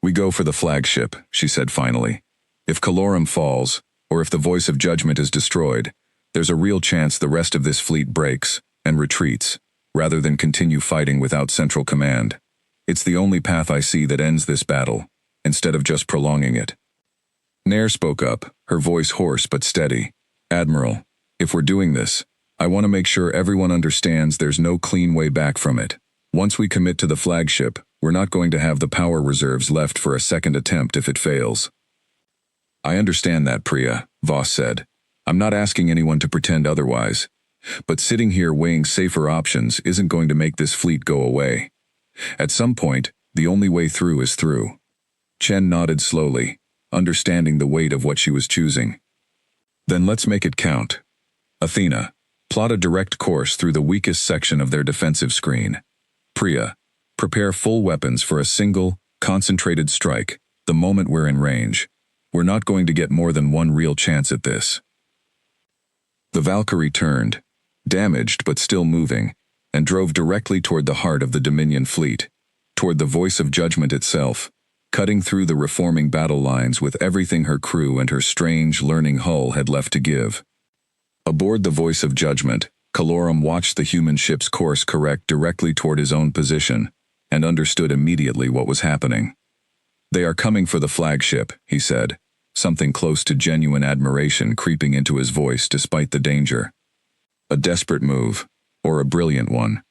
"We go for the flagship," she said finally. "If Calorum falls, or if the voice of judgment is destroyed, there's a real chance the rest of this fleet breaks and retreats, rather than continue fighting without central command. It's the only path I see that ends this battle, instead of just prolonging it." Nair spoke up, her voice hoarse but steady. "Admiral, If we're doing this, I want to make sure everyone understands there's no clean way back from it. Once we commit to the flagship, we're not going to have the power reserves left for a second attempt if it fails. I understand that, Priya, Voss said. I'm not asking anyone to pretend otherwise. But sitting here weighing safer options isn't going to make this fleet go away. At some point, the only way through is through. Chen nodded slowly, understanding the weight of what she was choosing. Then let's make it count. Athena, plot a direct course through the weakest section of their defensive screen. Priya, prepare full weapons for a single, concentrated strike the moment we're in range. We're not going to get more than one real chance at this. The Valkyrie turned, damaged but still moving, and drove directly toward the heart of the Dominion fleet, toward the voice of judgment itself, cutting through the reforming battle lines with everything her crew and her strange, learning hull had left to give. Aboard the voice of judgment, Kalorum watched the human ship's course correct directly toward his own position, and understood immediately what was happening. They are coming for the flagship, he said, something close to genuine admiration creeping into his voice despite the danger. A desperate move, or a brilliant one.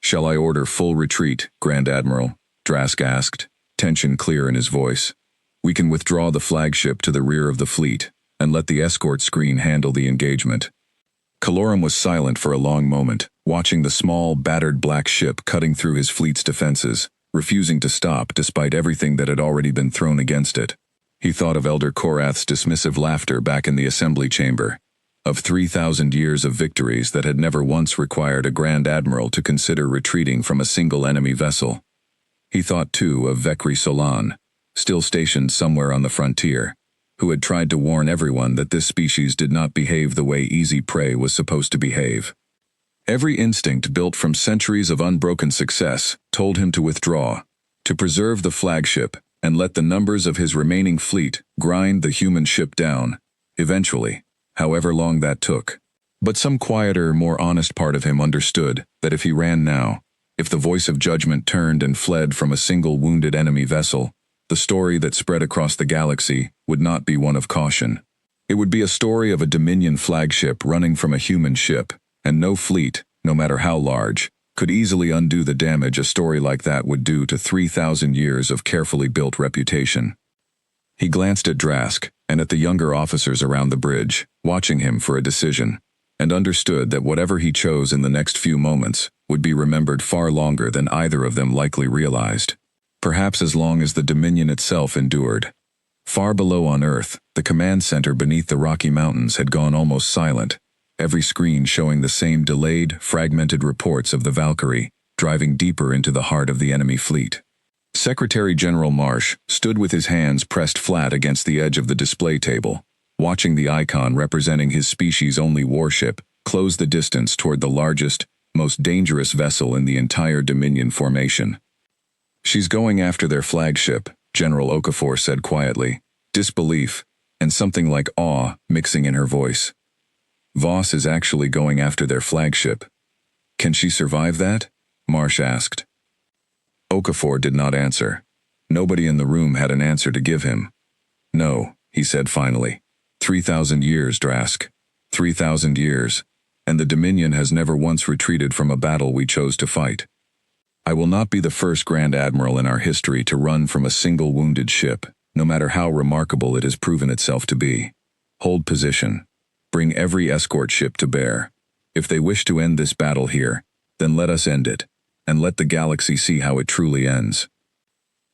Shall I order full retreat, Grand Admiral? Drask asked, tension clear in his voice. We can withdraw the flagship to the rear of the fleet, and let the escort screen handle the engagement. Kalorum was silent for a long moment, watching the small, battered black ship cutting through his fleet's defenses, refusing to stop despite everything that had already been thrown against it. He thought of Elder Korath's dismissive laughter back in the assembly chamber, of 3,000 years of victories that had never once required a Grand Admiral to consider retreating from a single enemy vessel. He thought, too, of Vekri Solan, still stationed somewhere on the frontier, who had tried to warn everyone that this species did not behave the way easy prey was supposed to behave. Every instinct built from centuries of unbroken success told him to withdraw, to preserve the flagship, and let the numbers of his remaining fleet grind the human ship down, eventually, however long that took. But some quieter, more honest part of him understood that if he ran now, if the voice of judgment turned and fled from a single wounded enemy vessel, the story that spread across the galaxy would not be one of caution. It would be a story of a Dominion flagship running from a human ship, and no fleet, no matter how large, could easily undo the damage a story like that would do to 3,000 years of carefully built reputation. He glanced at Drask and at the younger officers around the bridge, watching him for a decision, and understood that whatever he chose in the next few moments would be remembered far longer than either of them likely realized. Perhaps as long as the Dominion itself endured. Far below on Earth, the command center beneath the Rocky Mountains had gone almost silent, every screen showing the same delayed, fragmented reports of the Valkyrie, driving deeper into the heart of the enemy fleet. Secretary General Marsh stood with his hands pressed flat against the edge of the display table, watching the icon representing his species-only warship close the distance toward the largest, most dangerous vessel in the entire Dominion formation. She's going after their flagship, General Okafor said quietly, disbelief and something like awe mixing in her voice. Voss is actually going after their flagship. Can she survive that? Marsh asked. Okafor did not answer. Nobody in the room had an answer to give him. No, he said finally. 3,000 years, Drask. 3,000 years. And the Dominion has never once retreated from a battle we chose to fight. I will not be the first Grand Admiral in our history to run from a single wounded ship, no matter how remarkable it has proven itself to be. Hold position. Bring every escort ship to bear. If they wish to end this battle here, then let us end it, and let the galaxy see how it truly ends.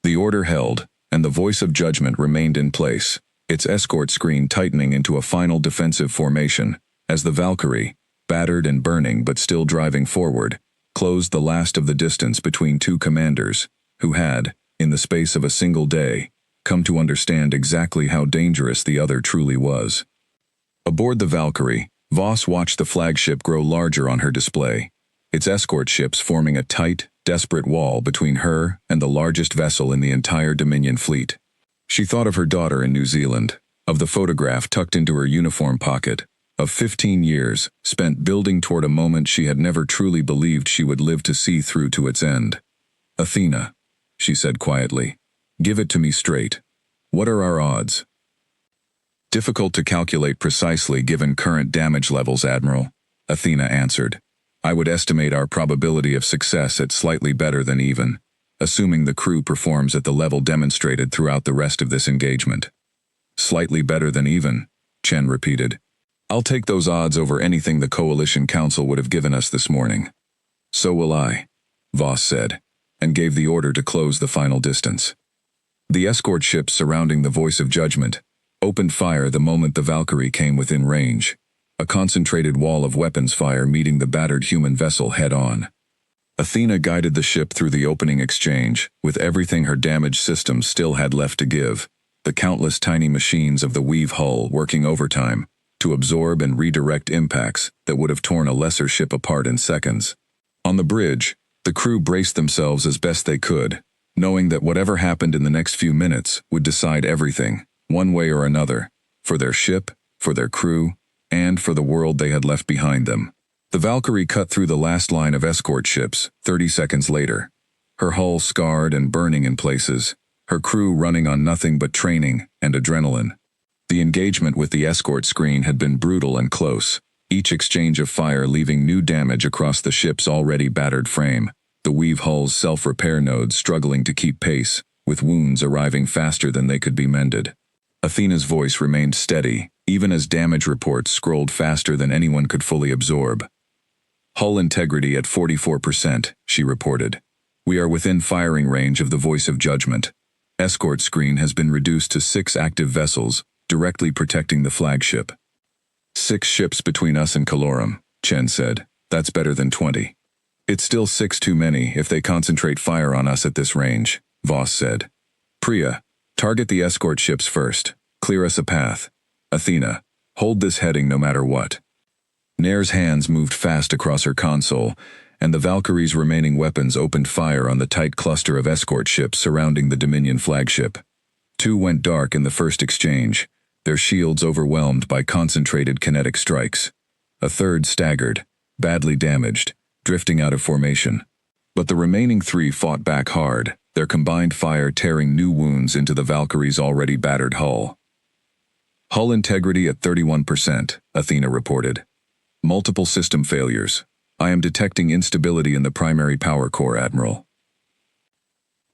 The order held, and the voice of judgment remained in place, its escort screen tightening into a final defensive formation, as the Valkyrie, battered and burning but still driving forward, closed the last of the distance between two commanders, who had, in the space of a single day, come to understand exactly how dangerous the other truly was. Aboard the Valkyrie, Voss watched the flagship grow larger on her display, its escort ships forming a tight, desperate wall between her and the largest vessel in the entire Dominion fleet. She thought of her daughter in New Zealand, of the photograph tucked into her uniform pocket, of 15 years spent building toward a moment she had never truly believed she would live to see through to its end. Athena, she said quietly, give it to me straight. What are our odds? Difficult to calculate precisely given current damage levels, Admiral, Athena answered. I would estimate our probability of success at slightly better than even, assuming the crew performs at the level demonstrated throughout the rest of this engagement. Slightly better than even, Chen repeated. I'll take those odds over anything the Coalition Council would have given us this morning. So will I, Voss said, and gave the order to close the final distance. The escort ships surrounding the Voice of Judgment opened fire the moment the Valkyrie came within range, a concentrated wall of weapons fire meeting the battered human vessel head-on. Athena guided the ship through the opening exchange, with everything her damaged systems still had left to give, the countless tiny machines of the weave hull working overtime to absorb and redirect impacts that would have torn a lesser ship apart in seconds. On the bridge, the crew braced themselves as best they could, knowing that whatever happened in the next few minutes would decide everything, one way or another, for their ship, for their crew, and for the world they had left behind them. The Valkyrie cut through the last line of escort ships 30 seconds later, her hull scarred and burning in places, her crew running on nothing but training and adrenaline. The engagement with the escort screen had been brutal and close, each exchange of fire leaving new damage across the ship's already battered frame, the weave hull's self-repair nodes struggling to keep pace, with wounds arriving faster than they could be mended. Athena's voice remained steady, even as damage reports scrolled faster than anyone could fully absorb. Hull integrity at 44%, she reported. We are within firing range of the Voice of Judgment. Escort screen has been reduced to 6 active vessels, directly protecting the flagship. 6 ships between us and Calorum, Chen said. That's better than 20. It's still 6 too many if they concentrate fire on us at this range, Voss said. Priya, target the escort ships first. Clear us a path. Athena, hold this heading no matter what. Nair's hands moved fast across her console, and the Valkyrie's remaining weapons opened fire on the tight cluster of escort ships surrounding the Dominion flagship. 2 went dark in the first exchange, their shields overwhelmed by concentrated kinetic strikes. A third staggered, badly damaged, drifting out of formation. But the remaining 3 fought back hard, their combined fire tearing new wounds into the Valkyrie's already battered hull. Hull integrity at 31%, Athena reported. Multiple system failures. I am detecting instability in the primary power core, Admiral.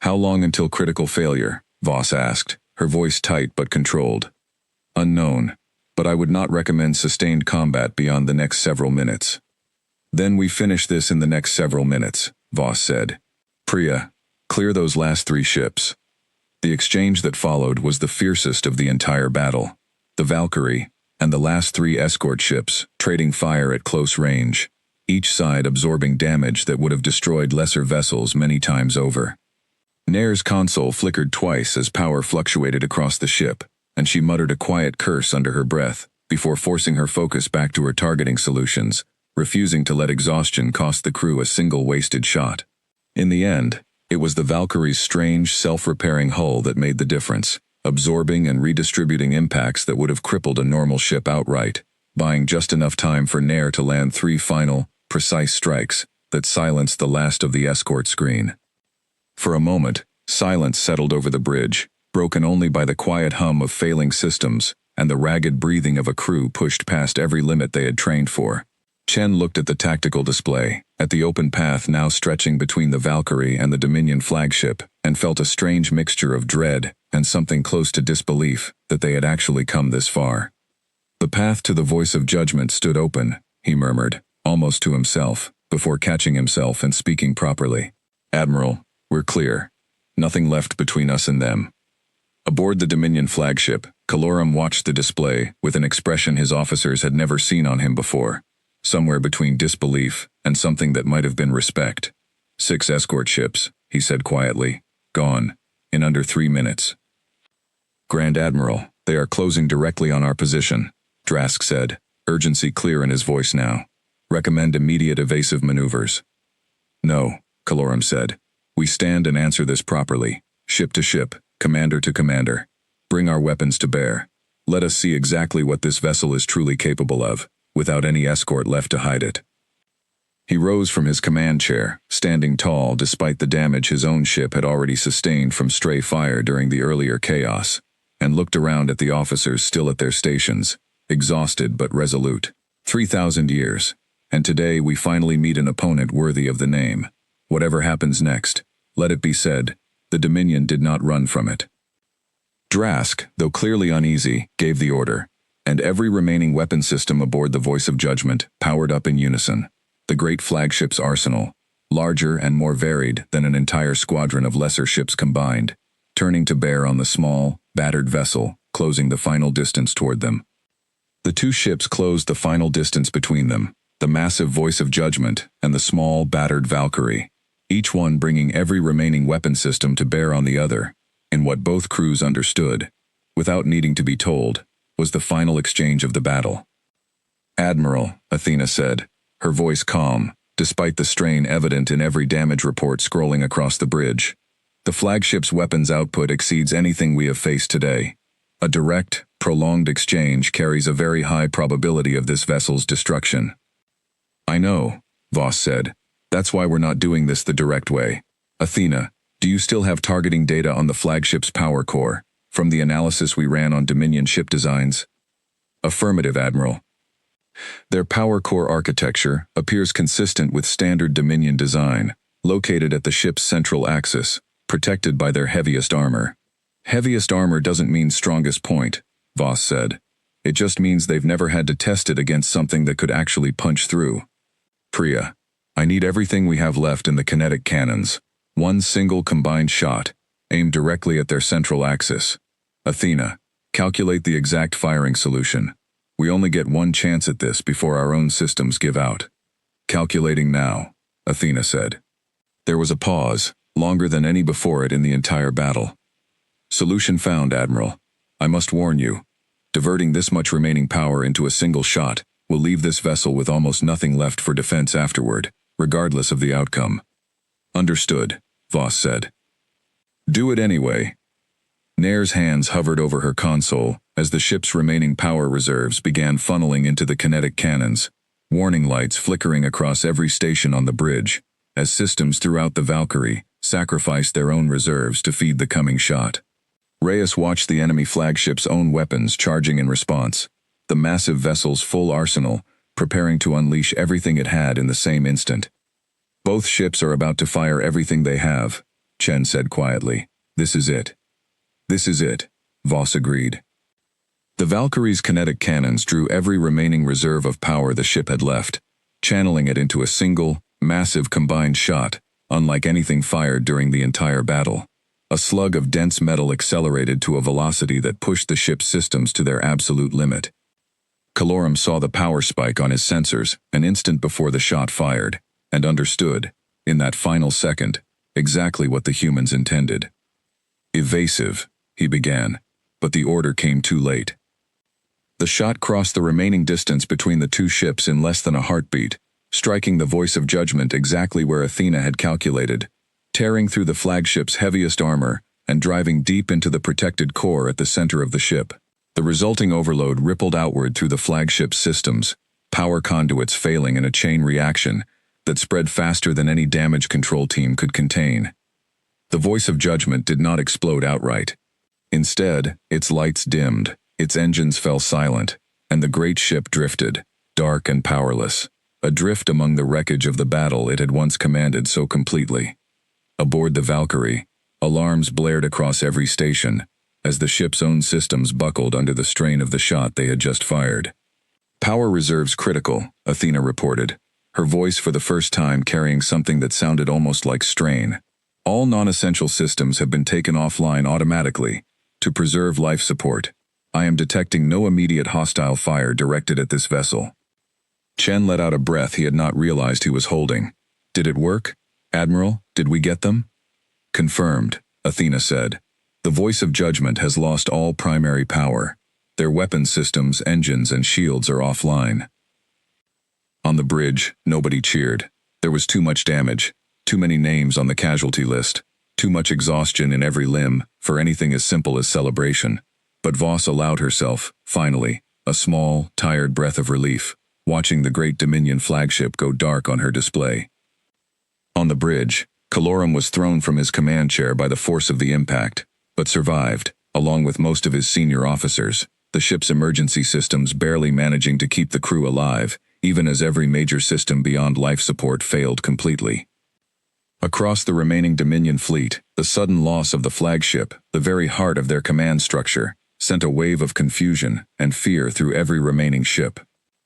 How long until critical failure? Voss asked, her voice tight but controlled. Unknown, but I would not recommend sustained combat beyond the next several minutes. Then we finish this in the next several minutes, Voss said. Priya, clear those last 3 ships. The exchange that followed was the fiercest of the entire battle. The Valkyrie, and the last 3 escort ships, trading fire at close range, each side absorbing damage that would have destroyed lesser vessels many times over. Nair's console flickered twice as power fluctuated across the ship, and she muttered a quiet curse under her breath before forcing her focus back to her targeting solutions, refusing to let exhaustion cost the crew a single wasted shot. In the end, it was the Valkyrie's strange, self-repairing hull that made the difference, absorbing and redistributing impacts that would have crippled a normal ship outright, buying just enough time for Nair to land 3 final, precise strikes that silenced the last of the escort screen. For a moment, silence settled over the bridge, broken only by the quiet hum of failing systems and the ragged breathing of a crew pushed past every limit they had trained for. Chen looked at the tactical display, at the open path now stretching between the Valkyrie and the Dominion flagship, and felt a strange mixture of dread and something close to disbelief that they had actually come this far. The path to the Voice of Judgment stood open, he murmured, almost to himself, before catching himself and speaking properly. Admiral, we're clear. Nothing left between us and them. Aboard the Dominion flagship, Calorum watched the display with an expression his officers had never seen on him before, somewhere between disbelief and something that might have been respect. 6 escort ships, he said quietly, gone, in under 3 minutes. Grand Admiral, they are closing directly on our position, Drask said, urgency clear in his voice now. Recommend immediate evasive maneuvers. No, Calorum said. We stand and answer this properly, ship to ship, commander to commander. Bring our weapons to bear. Let us see exactly what this vessel is truly capable of, without any escort left to hide it. He rose from his command chair, standing tall despite the damage his own ship had already sustained from stray fire during the earlier chaos, and looked around at the officers still at their stations, exhausted but resolute. 3,000 years, and today we finally meet an opponent worthy of the name. Whatever happens next, let it be said, the Dominion did not run from it. Drask, though clearly uneasy, gave the order, and every remaining weapon system aboard the Voice of Judgment powered up in unison. The great flagship's arsenal, larger and more varied than an entire squadron of lesser ships combined, turning to bear on the small, battered vessel, closing the final distance toward them. The two ships closed the final distance between them, the massive Voice of Judgment and the small, battered Valkyrie, each one bringing every remaining weapon system to bear on the other, in what both crews understood, without needing to be told, was the final exchange of the battle. "Admiral," Athena said, her voice calm, despite the strain evident in every damage report scrolling across the bridge. "The flagship's weapons output exceeds anything we have faced today. A direct, prolonged exchange carries a very high probability of this vessel's destruction." "I know," Voss said. "That's why we're not doing this the direct way. Athena, do you still have targeting data on the flagship's power core, from the analysis we ran on Dominion ship designs?" "Affirmative, Admiral. Their power core architecture appears consistent with standard Dominion design, located at the ship's central axis, protected by their heaviest armor." "Heaviest armor doesn't mean strongest point," Voss said. "It just means they've never had to test it against something that could actually punch through. Priya, I need everything we have left in the kinetic cannons. One single combined shot, aimed directly at their central axis. Athena, calculate the exact firing solution. We only get one chance at this before our own systems give out." "Calculating now," Athena said. There was a pause, longer than any before it in the entire battle. "Solution found, Admiral. I must warn you, diverting this much remaining power into a single shot will leave this vessel with almost nothing left for defense afterward, regardless of the outcome." "Understood," Voss said. "Do it anyway." Nair's hands hovered over her console as the ship's remaining power reserves began funneling into the kinetic cannons, warning lights flickering across every station on the bridge, as systems throughout the Valkyrie sacrificed their own reserves to feed the coming shot. Reyes watched the enemy flagship's own weapons charging in response, the massive vessel's full arsenal preparing to unleash everything it had in the same instant. "Both ships are about to fire everything they have," Chen said quietly. "This is it." "This is it," Voss agreed. The Valkyrie's kinetic cannons drew every remaining reserve of power the ship had left, channeling it into a single, massive combined shot, unlike anything fired during the entire battle. A slug of dense metal accelerated to a velocity that pushed the ship's systems to their absolute limit. Calorum saw the power spike on his sensors an instant before the shot fired, and understood, in that final second, exactly what the humans intended. "Evasive," he began, but the order came too late. The shot crossed the remaining distance between the two ships in less than a heartbeat, striking the Voice of Judgment exactly where Athena had calculated, tearing through the flagship's heaviest armor and driving deep into the protected core at the center of the ship. The resulting overload rippled outward through the flagship's systems, power conduits failing in a chain reaction that spread faster than any damage control team could contain. The Voice of Judgment did not explode outright. Instead, its lights dimmed, its engines fell silent, and the great ship drifted, dark and powerless, adrift among the wreckage of the battle it had once commanded so completely. Aboard the Valkyrie, alarms blared across every station, as the ship's own systems buckled under the strain of the shot they had just fired. "Power reserves critical," Athena reported, her voice for the first time carrying something that sounded almost like strain. "All non-essential systems have been taken offline automatically, to preserve life support. I am detecting no immediate hostile fire directed at this vessel." Chen let out a breath he had not realized he was holding. "Did it work? Admiral, did we get them?" "Confirmed," Athena said. "The Voice of Judgment has lost all primary power. Their weapon systems, engines, and shields are offline." On the bridge, nobody cheered. There was too much damage, too many names on the casualty list, too much exhaustion in every limb for anything as simple as celebration. But Voss allowed herself, finally, a small, tired breath of relief, watching the great Dominion flagship go dark on her display. On the bridge, Calorum was thrown from his command chair by the force of the impact, but survived, along with most of his senior officers, the ship's emergency systems barely managing to keep the crew alive, even as every major system beyond life support failed completely. Across the remaining Dominion fleet, the sudden loss of the flagship, the very heart of their command structure, sent a wave of confusion and fear through every remaining ship.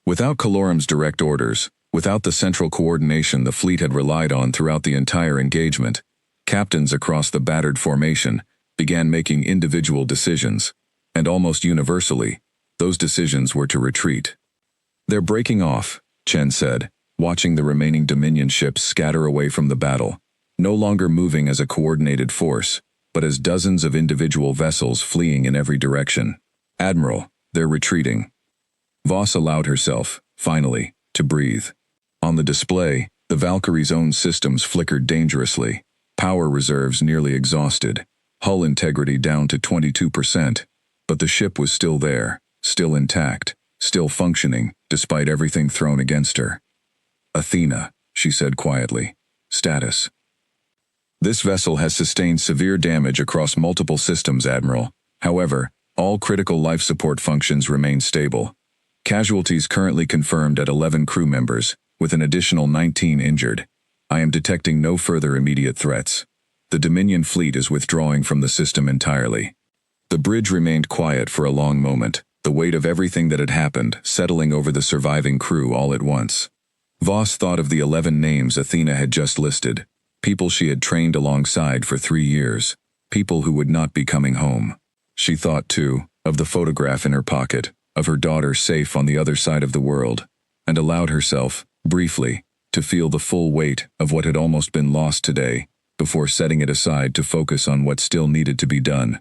Without Calorum's direct orders, without the central coordination the fleet had relied on throughout the entire engagement, captains across the battered formation began making individual decisions, and almost universally, those decisions were to retreat. "They're breaking off," Chen said, watching the remaining Dominion ships scatter away from the battle, no longer moving as a coordinated force, but as dozens of individual vessels fleeing in every direction. "Admiral, they're retreating." Voss allowed herself, finally, to breathe. On the display, the Valkyrie's own systems flickered dangerously, power reserves nearly exhausted, hull integrity down to 22%, but the ship was still there, still intact, still functioning, despite everything thrown against her. "Athena," she said quietly. "Status." "This vessel has sustained severe damage across multiple systems, Admiral. However, all critical life support functions remain stable. Casualties currently confirmed at 11 crew members, with an additional 19 injured. I am detecting no further immediate threats. The Dominion fleet is withdrawing from the system entirely." The bridge remained quiet for a long moment, the weight of everything that had happened settling over the surviving crew all at once. Voss thought of the 11 names Athena had just listed, people she had trained alongside for 3 years, people who would not be coming home. She thought, too, of the photograph in her pocket, of her daughter safe on the other side of the world, and allowed herself, briefly, to feel the full weight of what had almost been lost today, before setting it aside to focus on what still needed to be done.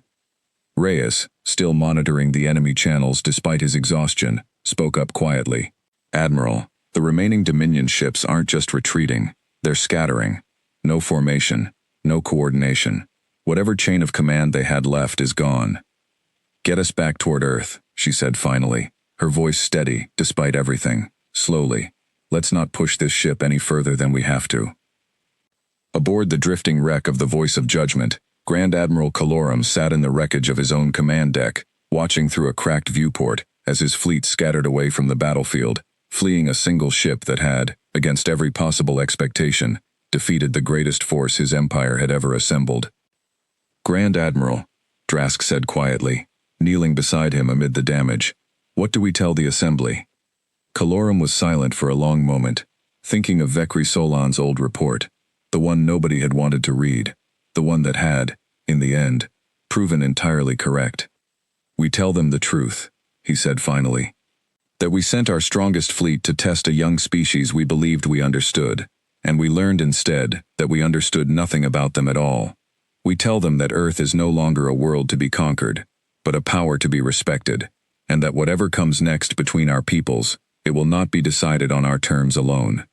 Reyes, still monitoring the enemy channels despite his exhaustion, spoke up quietly. "Admiral, the remaining Dominion ships aren't just retreating, they're scattering. No formation, no coordination. Whatever chain of command they had left is gone." "Get us back toward Earth," she said finally, her voice steady despite everything. "Slowly. Let's not push this ship any further than we have to." Aboard the drifting wreck of the Voice of Judgment, Grand Admiral Calorum sat in the wreckage of his own command deck, watching through a cracked viewport as his fleet scattered away from the battlefield, fleeing a single ship that had, against every possible expectation, defeated the greatest force his empire had ever assembled. "Grand Admiral," Drask said quietly, kneeling beside him amid the damage, "what do we tell the Assembly?" Calorum was silent for a long moment, thinking of Vekri Solan's old report, the one nobody had wanted to read, the one that had, in the end, proven entirely correct. "We tell them the truth," he said finally. "That we sent our strongest fleet to test a young species we believed we understood, and we learned instead that we understood nothing about them at all. We tell them that Earth is no longer a world to be conquered, but a power to be respected, and that whatever comes next between our peoples, it will not be decided on our terms alone."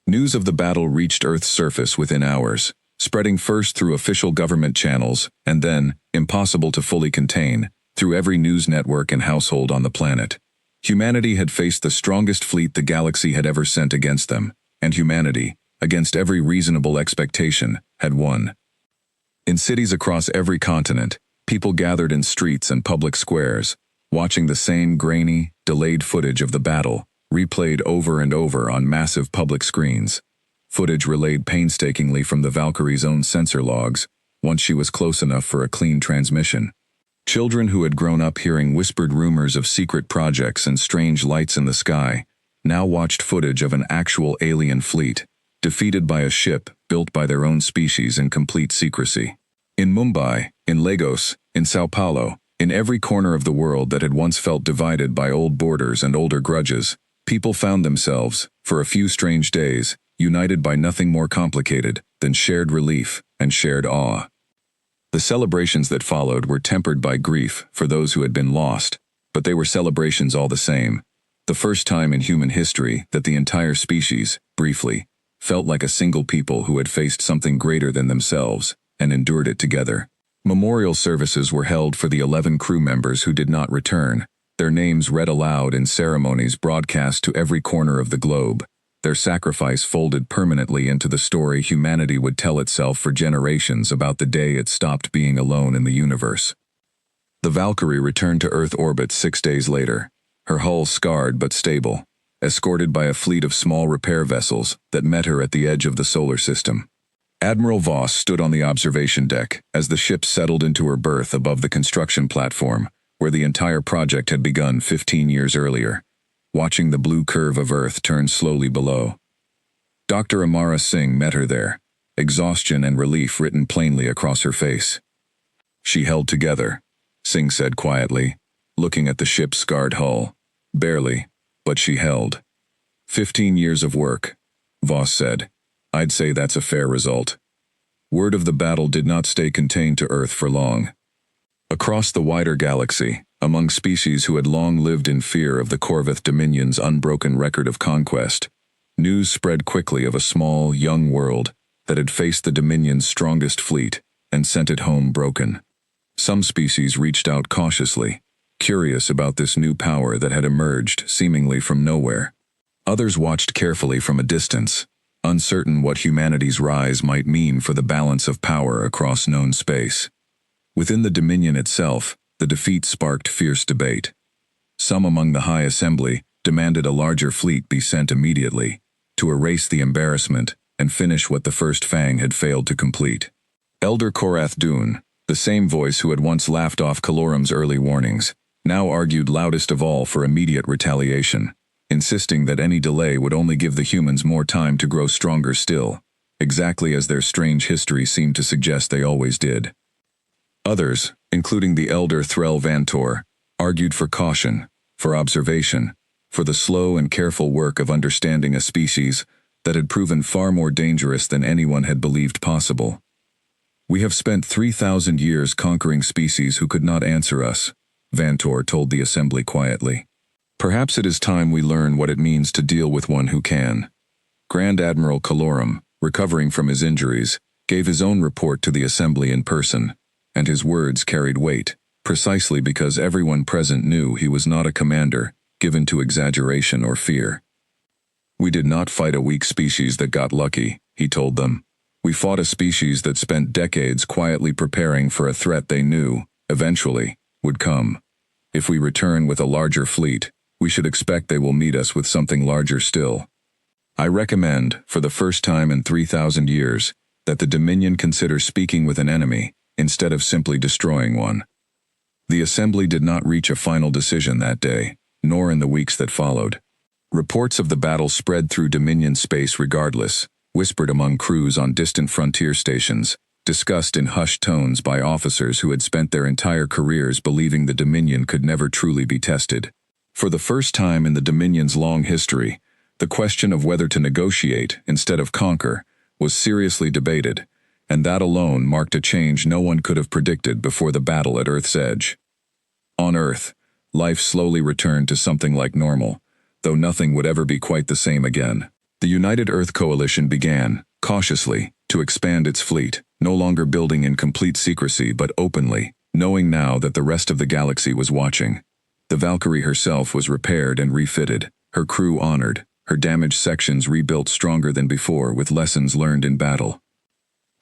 News of the battle reached Earth's surface within hours, spreading first through official government channels, and then, impossible to fully contain, through every news network and household on the planet. Humanity had faced the strongest fleet the galaxy had ever sent against them, and humanity, against every reasonable expectation, had won. In cities across every continent, people gathered in streets and public squares, watching the same grainy, delayed footage of the battle, replayed over and over on massive public screens. Footage relayed painstakingly from the Valkyrie's own sensor logs, once she was close enough for a clean transmission. Children who had grown up hearing whispered rumors of secret projects and strange lights in the sky, now watched footage of an actual alien fleet, defeated by a ship built by their own species in complete secrecy. In Mumbai, in Lagos, in Sao Paulo, in every corner of the world that had once felt divided by old borders and older grudges, people found themselves, for a few strange days, united by nothing more complicated than shared relief and shared awe. The celebrations that followed were tempered by grief for those who had been lost, but they were celebrations all the same. The first time in human history that the entire species, briefly, felt like a single people who had faced something greater than themselves and endured it together. Memorial services were held for the 11 crew members who did not return, their names read aloud in ceremonies broadcast to every corner of the globe, their sacrifice folded permanently into the story humanity would tell itself for generations about the day it stopped being alone in the universe. The Valkyrie returned to Earth orbit 6 days later, her hull scarred but stable, escorted by a fleet of small repair vessels that met her at the edge of the solar system. Admiral Voss stood on the observation deck as the ship settled into her berth above the construction platform, where the entire project had begun 15 years earlier, watching the blue curve of Earth turn slowly below. Dr. Amara Singh met her there, exhaustion and relief written plainly across her face. "She held together," Singh said quietly, looking at the ship's scarred hull. "Barely, but she held." 15 years of work, Voss said. "I'd say that's a fair result." Word of the battle did not stay contained to Earth for long. Across the wider galaxy, among species who had long lived in fear of the Corveth Dominion's unbroken record of conquest, news spread quickly of a small, young world that had faced the Dominion's strongest fleet and sent it home broken. Some species reached out cautiously, curious about this new power that had emerged seemingly from nowhere. Others watched carefully from a distance, uncertain what humanity's rise might mean for the balance of power across known space. Within the Dominion itself, the defeat sparked fierce debate. Some among the High Assembly demanded a larger fleet be sent immediately, to erase the embarrassment and finish what the First Fang had failed to complete. Elder Korath Dune, the same voice who had once laughed off Kalorum's early warnings, now argued loudest of all for immediate retaliation, insisting that any delay would only give the humans more time to grow stronger still, exactly as their strange history seemed to suggest they always did. Others, including the elder Threl Vantor, argued for caution, for observation, for the slow and careful work of understanding a species that had proven far more dangerous than anyone had believed possible. "We have spent 3,000 years conquering species who could not answer us," Vantor told the assembly quietly. "Perhaps it is time we learn what it means to deal with one who can." Grand Admiral Kalorum, recovering from his injuries, gave his own report to the assembly in person, and his words carried weight, precisely because everyone present knew he was not a commander given to exaggeration or fear. "We did not fight a weak species that got lucky," he told them. "We fought a species that spent decades quietly preparing for a threat they knew, eventually, would come. If we return with a larger fleet, we should expect they will meet us with something larger still. I recommend, for the first time in 3,000 years, that the Dominion consider speaking with an enemy, instead of simply destroying one." The assembly did not reach a final decision that day, nor in the weeks that followed. Reports of the battle spread through Dominion space regardless, whispered among crews on distant frontier stations, discussed in hushed tones by officers who had spent their entire careers believing the Dominion could never truly be tested. For the first time in the Dominion's long history, the question of whether to negotiate instead of conquer was seriously debated, and that alone marked a change no one could have predicted before the battle at Earth's edge. On Earth, life slowly returned to something like normal, though nothing would ever be quite the same again. The United Earth Coalition began, cautiously, to expand its fleet, no longer building in complete secrecy but openly, knowing now that the rest of the galaxy was watching. The Valkyrie herself was repaired and refitted, her crew honored, her damaged sections rebuilt stronger than before with lessons learned in battle.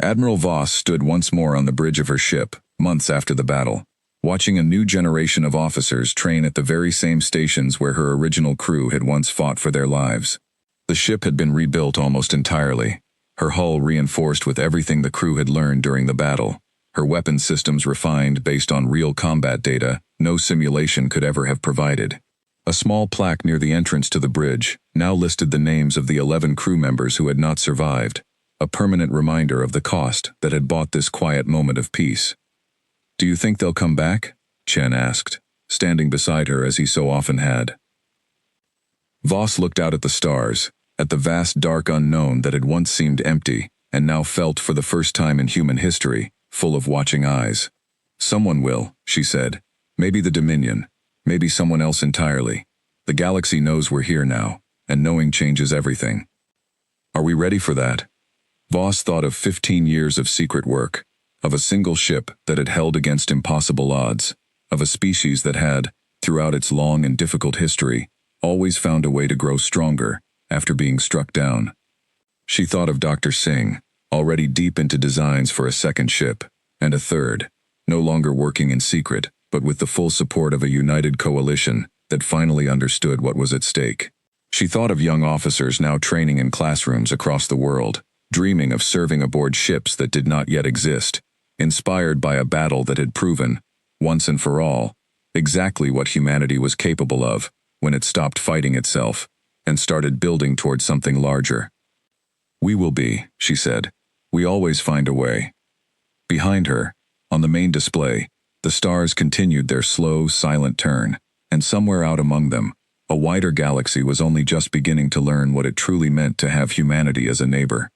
Admiral Voss stood once more on the bridge of her ship, months after the battle, watching a new generation of officers train at the very same stations where her original crew had once fought for their lives. The ship had been rebuilt almost entirely, her hull reinforced with everything the crew had learned during the battle, her weapon systems refined based on real combat data no simulation could ever have provided. A small plaque near the entrance to the bridge now listed the names of the 11 crew members who had not survived, a permanent reminder of the cost that had bought this quiet moment of peace. "Do you think they'll come back?" Chen asked, standing beside her as he so often had. Voss looked out at the stars, at the vast dark unknown that had once seemed empty, and now felt for the first time in human history, full of watching eyes. "Someone will," she said. "Maybe the Dominion. Maybe someone else entirely. The galaxy knows we're here now, and knowing changes everything." "Are we ready for that?" Voss thought of 15 years of secret work, of a single ship that had held against impossible odds, of a species that had, throughout its long and difficult history, always found a way to grow stronger after being struck down. She thought of Dr. Singh, already deep into designs for a second ship, and a third, no longer working in secret, but with the full support of a united coalition that finally understood what was at stake. She thought of young officers now training in classrooms across the world, dreaming of serving aboard ships that did not yet exist, inspired by a battle that had proven, once and for all, exactly what humanity was capable of when it stopped fighting itself and started building towards something larger. "We will be," she said. "We always find a way." Behind her, on the main display, the stars continued their slow, silent turn, and somewhere out among them, a wider galaxy was only just beginning to learn what it truly meant to have humanity as a neighbor.